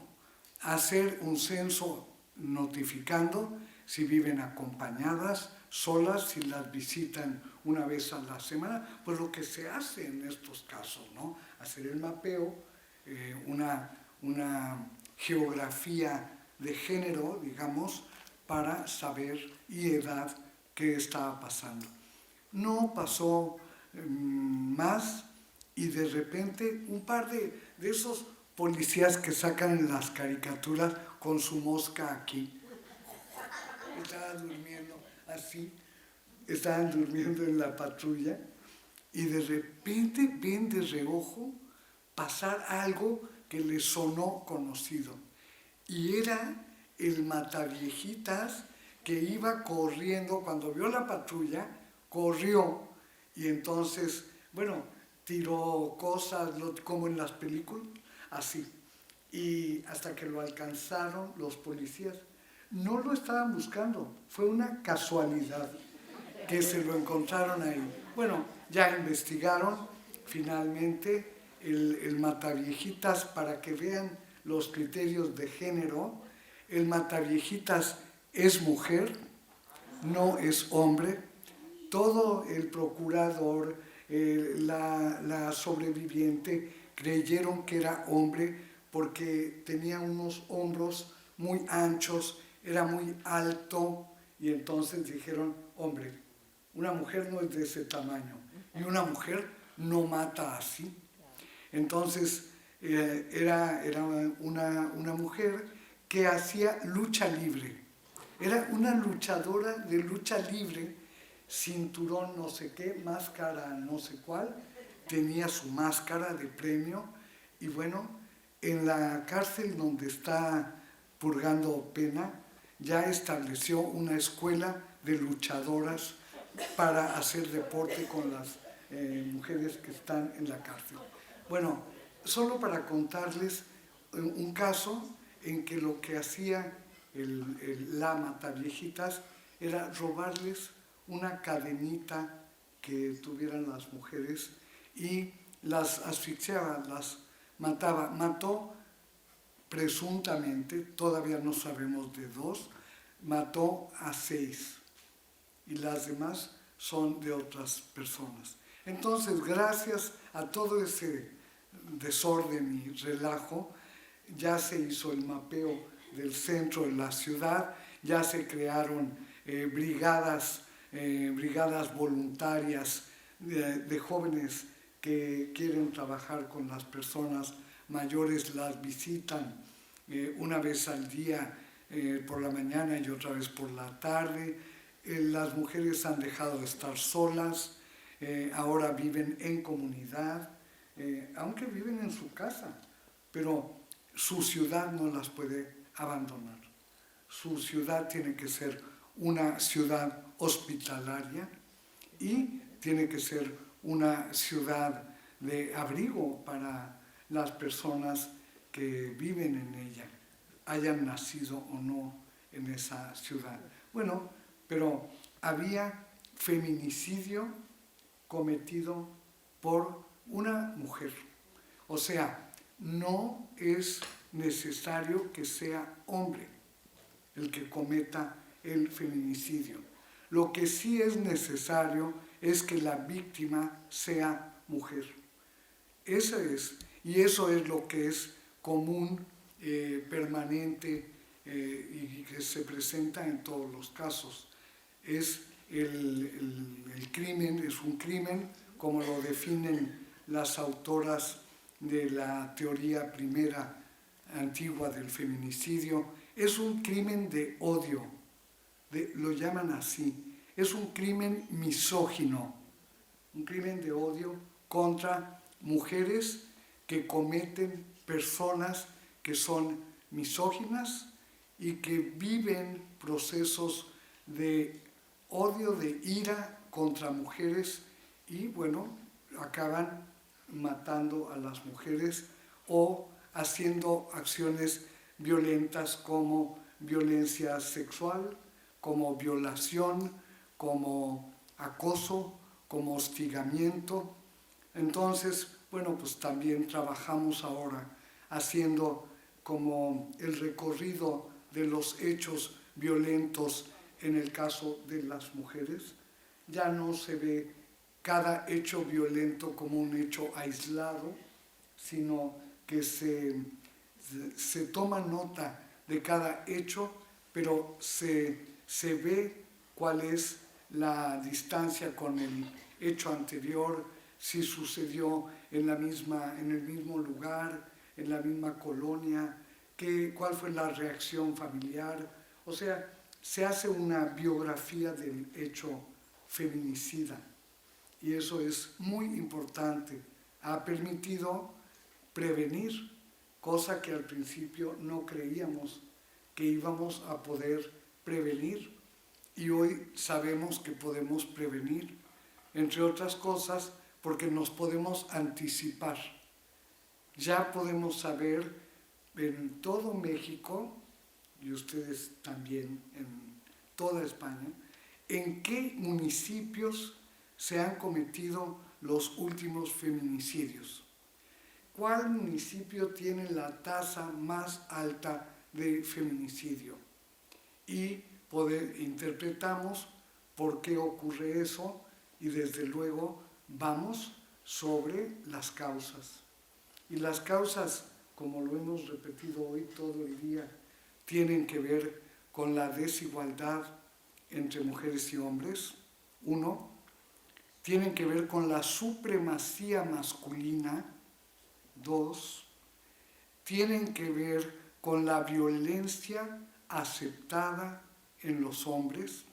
H: hacer un censo notificando si viven acompañadas, solas, si las visitan una vez a la semana, pues lo que se hace en estos casos, ¿no? Hacer el mapeo, una geografía de género, digamos, para saber y edad qué estaba pasando. No pasó más y de repente un par de esos policías que sacan en las caricaturas con su mosca aquí. Estaban durmiendo así, estaban durmiendo en la patrulla y de repente ven de reojo pasar algo que les sonó conocido. Y era el mataviejitas que iba corriendo, cuando vio la patrulla, corrió y entonces, bueno, tiró cosas como en las películas, así. Y hasta que lo alcanzaron los policías. No lo estaban buscando, fue una casualidad que se lo encontraron ahí. Bueno, ya investigaron finalmente el mataviejitas para que vean los criterios de género. El mataviejitas es mujer, no es hombre. Todo el procurador, la sobreviviente creyeron que era hombre porque tenía unos hombros muy anchos, era muy alto y entonces dijeron, hombre, una mujer no es de ese tamaño y una mujer no mata así. Entonces era una mujer que hacía lucha libre, era una luchadora de lucha libre, cinturón no sé qué, máscara no sé cuál, tenía su máscara de premio y bueno, en la cárcel donde está purgando pena, ya estableció una escuela de luchadoras para hacer deporte con las mujeres que están en la cárcel. Bueno, solo para contarles un caso en que lo que hacía la mataviejitas era robarles una cadenita que tuvieran las mujeres y las asfixiaba, las mataba. Mató presuntamente, todavía no sabemos de 2, mató a 6 y las demás son de otras personas. Entonces, gracias a todo ese desorden y relajo, ya se hizo el mapeo del centro de la ciudad, ya se crearon brigadas voluntarias de jóvenes que quieren trabajar con las personas mayores, las visitan una vez al día por la mañana y otra vez por la tarde. Las mujeres han dejado de estar solas, ahora viven en comunidad, aunque viven en su casa, pero su ciudad no las puede abandonar. Su ciudad tiene que ser una ciudad hospitalaria y tiene que ser una ciudad de abrigo para las personas que viven en ella, hayan nacido o no en esa ciudad. Bueno, pero había feminicidio cometido por una mujer. O sea, no es necesario que sea hombre el que cometa el feminicidio. Lo que sí es necesario es que la víctima sea mujer. Eso es, y eso es lo que es común, permanente y que se presenta en todos los casos. Es el crimen, es un crimen como lo definen las autoras de la teoría primera antigua del feminicidio, es un crimen de odio, lo llaman así, es un crimen misógino, un crimen de odio contra mujeres que cometen personas que son misóginas y que viven procesos de odio, de ira contra mujeres y bueno, acaban matando a las mujeres o haciendo acciones violentas como violencia sexual, como violación, como acoso, como hostigamiento. Entonces, bueno, pues también trabajamos ahora haciendo como el recorrido de los hechos violentos en el caso de las mujeres. Ya no se ve cada hecho violento como un hecho aislado, sino que se toma nota de cada hecho, pero se ve cuál es la distancia con el hecho anterior, si sucedió en el mismo lugar, en la misma colonia, cuál fue la reacción familiar. O sea, se hace una biografía del hecho feminicida y eso es muy importante. Ha permitido prevenir, cosa que al principio no creíamos que íbamos a poder prevenir, y hoy sabemos que podemos prevenir, entre otras cosas porque nos podemos anticipar. Ya podemos saber en todo México, y ustedes también en toda España, en qué municipios se han cometido los últimos feminicidios. ¿Cuál municipio tiene la tasa más alta de feminicidio? Y interpretamos por qué ocurre eso y desde luego vamos sobre las causas. Y las causas, como lo hemos repetido hoy todo el día, tienen que ver con la desigualdad entre mujeres y hombres. 1, tienen que ver con la supremacía masculina. 2, tienen que ver con la violencia aceptada en los hombres.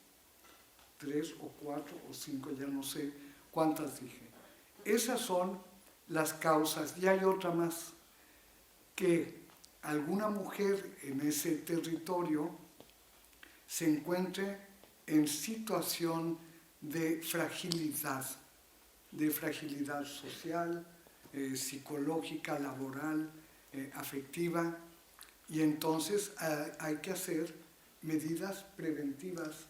H: 3 o 4 o 5, ya no sé cuántas dije. Esas son las causas. Y hay otra más, que alguna mujer en ese territorio se encuentre en situación de fragilidad social, psicológica, laboral, afectiva, y entonces hay que hacer medidas preventivas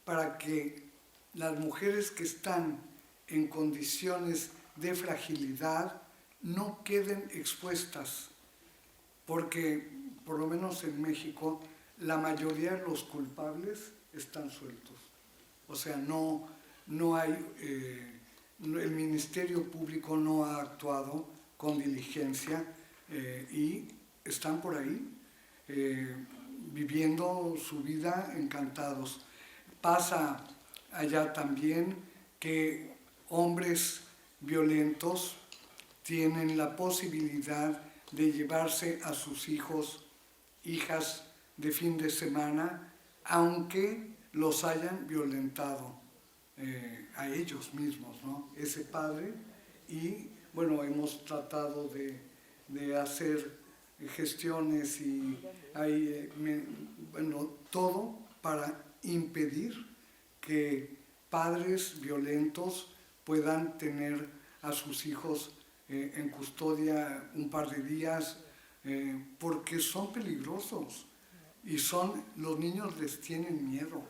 H: para que las mujeres que están en condiciones de fragilidad no queden expuestas, porque por lo menos en México la mayoría de los culpables están sueltos. O sea, no hay, el Ministerio Público no ha actuado con diligencia y están por ahí viviendo su vida encantados. Pasa allá también que hombres violentos tienen la posibilidad de llevarse a sus hijos, hijas de fin de semana, aunque los hayan violentado a ellos mismos, ¿no? Ese padre, y bueno, hemos tratado de hacer gestiones y hay, todo para impedir que padres violentos puedan tener a sus hijos en custodia un par de días, porque son peligrosos y los niños les tienen miedo,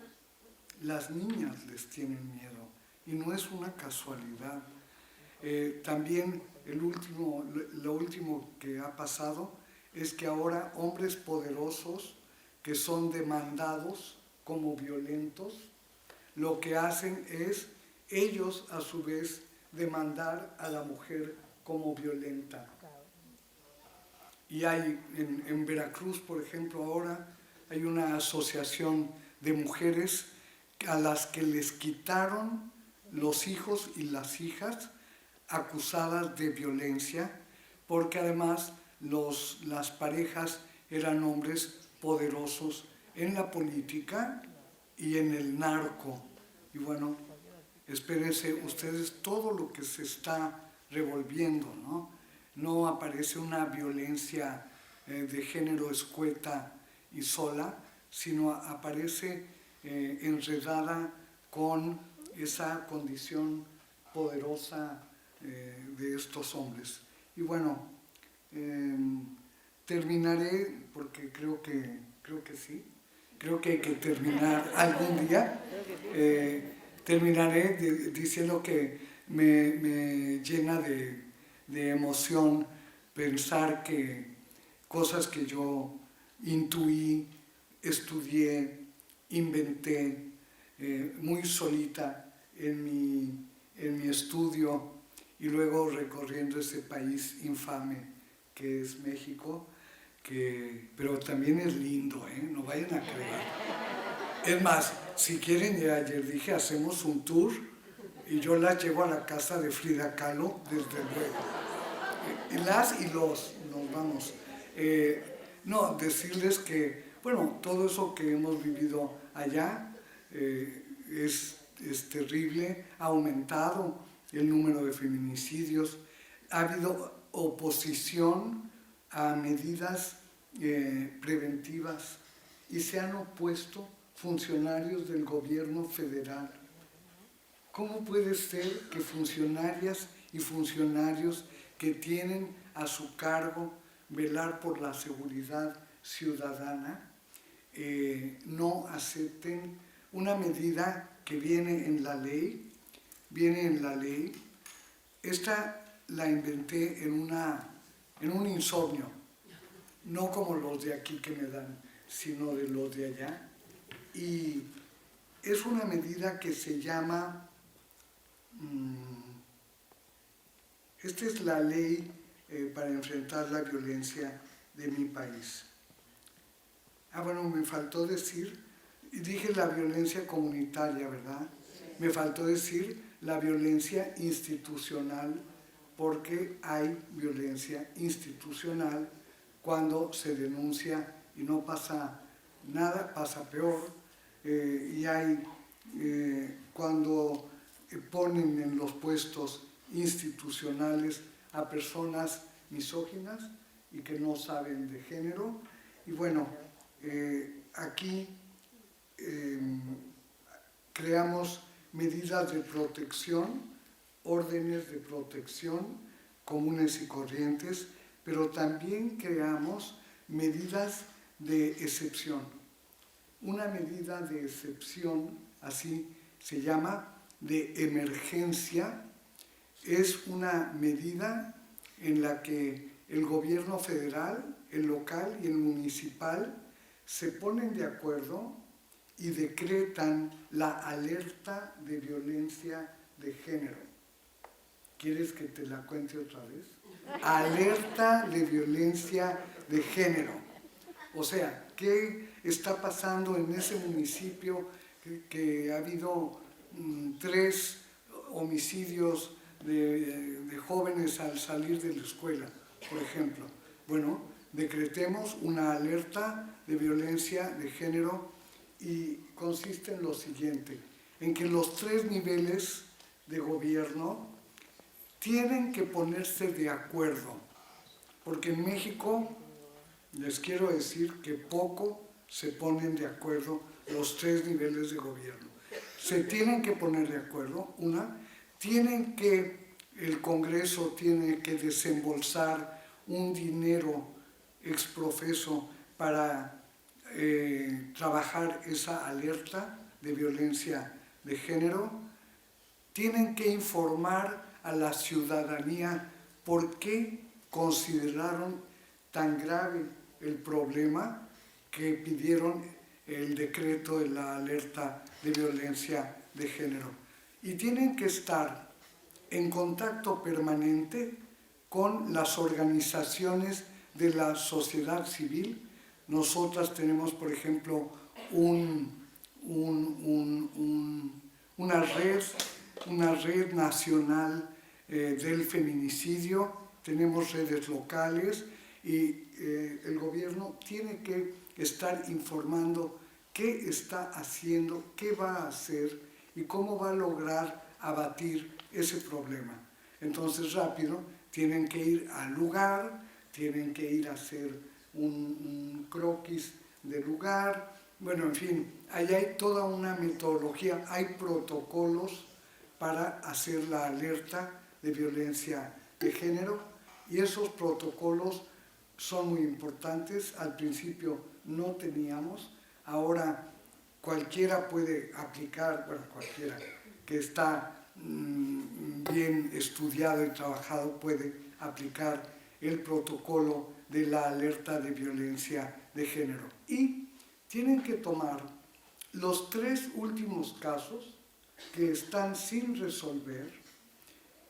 H: las niñas les tienen miedo y no es una casualidad. También lo último que ha pasado es que ahora hombres poderosos que son demandados como violentos, lo que hacen es ellos a su vez demandar a la mujer como violenta. Y hay en Veracruz, por ejemplo, ahora hay una asociación de mujeres a las que les quitaron los hijos y las hijas acusadas de violencia, porque además las parejas eran hombres poderosos en la política y en el narco. Y bueno, espérense ustedes todo lo que se está revolviendo, ¿no? No aparece una violencia de género escueta y sola, sino aparece enredada con esa condición poderosa de estos hombres. Y bueno, terminaré, porque creo que sí, creo que hay que terminar algún día. Terminaré diciendo que me llena de emoción pensar que cosas que yo intuí, estudié, inventé muy solita en mi estudio y luego recorriendo ese país infame que es México, pero también es lindo, no vayan a creer. Es más, si quieren, ya ayer dije, hacemos un tour y yo las llevo a la casa de Frida Kahlo, desde luego. Y nos vamos. No, decirles que, bueno, todo eso que hemos vivido allá es terrible, ha aumentado el número de feminicidios, ha habido oposición a medidas preventivas y se han opuesto funcionarios del gobierno federal. ¿Cómo puede ser que funcionarias y funcionarios que tienen a su cargo velar por la seguridad ciudadana no acepten una medida que viene en la ley? Esta la inventé en un insomnio, no como los de aquí que me dan, sino de los de allá. Y es una medida que se llama, esta es la ley para enfrentar la violencia de mi país. Bueno, me faltó decir, dije la violencia comunitaria, ¿verdad? Me faltó decir la violencia institucional, porque hay violencia institucional cuando se denuncia y no pasa nada, pasa peor, y hay cuando ponen en los puestos institucionales a personas misóginas y que no saben de género. Y bueno, aquí creamos medidas de protección, órdenes de protección comunes y corrientes, pero también creamos medidas de excepción. Una medida de excepción, así se llama, de emergencia, es una medida en la que el gobierno federal, el local y el municipal se ponen de acuerdo y decretan la alerta de violencia de género. ¿Quieres que te la cuente otra vez? Alerta de violencia de género. O sea, ¿qué está pasando en ese municipio que ha habido 3 homicidios de jóvenes al salir de la escuela, por ejemplo? Bueno, decretemos una alerta de violencia de género y consiste en lo siguiente, en que los 3 niveles de gobierno tienen que ponerse de acuerdo, porque en México les quiero decir que poco se ponen de acuerdo los 3 niveles de gobierno. Se tienen que poner de acuerdo, el Congreso tiene que desembolsar un dinero exprofeso para trabajar esa alerta de violencia de género. Tienen que informar a la ciudadanía por qué consideraron tan grave el problema que pidieron el decreto de la alerta de violencia de género. Y tienen que estar en contacto permanente con las organizaciones de la sociedad civil. Nosotras tenemos, por ejemplo, una red nacional del feminicidio, tenemos redes locales y el gobierno tiene que estar informando qué está haciendo, qué va a hacer y cómo va a lograr abatir ese problema. Entonces, rápido, tienen que ir al lugar, tienen que ir a hacer un croquis de lugar. Bueno, en fin, ahí hay toda una metodología, hay protocolos para hacer la alerta de violencia de género, y esos protocolos son muy importantes. Al principio no teníamos, ahora cualquiera puede aplicar, bueno, cualquiera que está bien estudiado y trabajado puede aplicar el protocolo de la alerta de violencia de género. Y tienen que tomar los 3 últimos casos que están sin resolver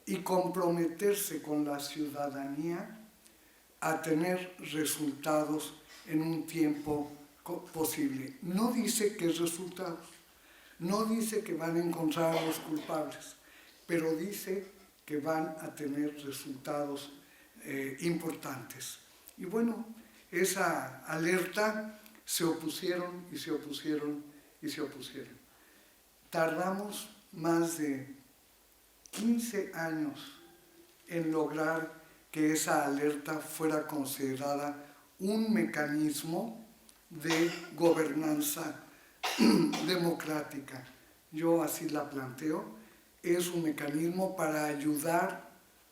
H: y comprometerse con la ciudadanía a tener resultados en un tiempo posible. No dice qué resultados, no dice que van a encontrar a los culpables, pero dice que van a tener resultados importantes. Y bueno, esa alerta se opusieron y se opusieron y se opusieron. Tardamos más de 15 años en lograr que esa alerta fuera considerada un mecanismo de gobernanza democrática. Yo así la planteo, es un mecanismo para ayudar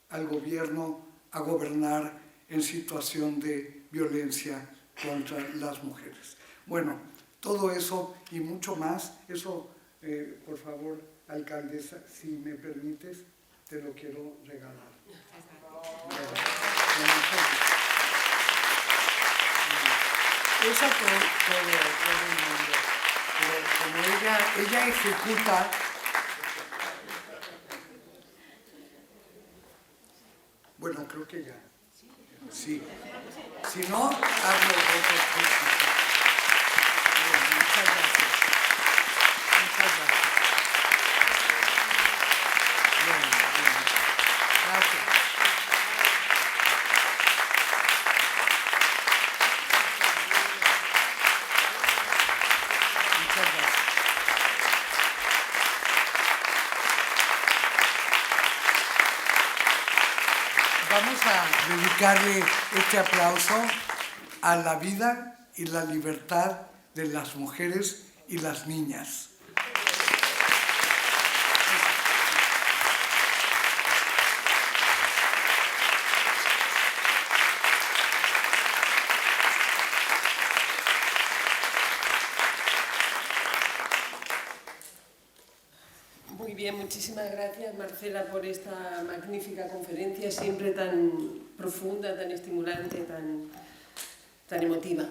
H: al gobierno a gobernar en situación de violencia contra las mujeres. Bueno, todo eso y mucho más, eso, por favor, alcaldesa, si me permites, te lo quiero regalar. Eso todo el mundo. Pero como ella ejecuta, bueno, creo que ya. Sí. Si no, hazlo otro. Muchas gracias. Muchas gracias. Bien. Gracias. Muchas gracias. Vamos a dedicarle este aplauso a la vida y la libertad de las mujeres y las niñas.
G: Muy bien, muchísimas gracias Marcela por esta magnífica conferencia, siempre tan profunda, tan estimulante, tan emotiva.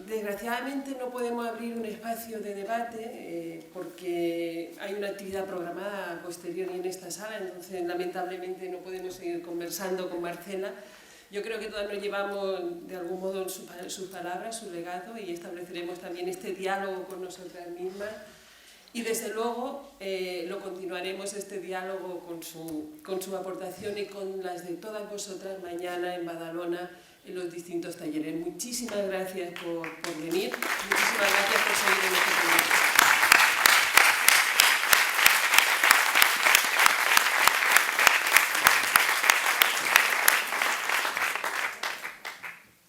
G: Desgraciadamente no podemos abrir un espacio de debate porque hay una actividad programada a posteriori en esta sala, entonces lamentablemente no podemos seguir conversando con Marcela. Yo creo que todas nos llevamos de algún modo sus palabras, su legado, y estableceremos también este diálogo con nosotras mismas. Y desde luego lo continuaremos este diálogo con su aportación y con las de todas vosotras mañana en Badalona en los distintos talleres. Muchísimas gracias por venir, muchísimas gracias por seguir en este proyecto.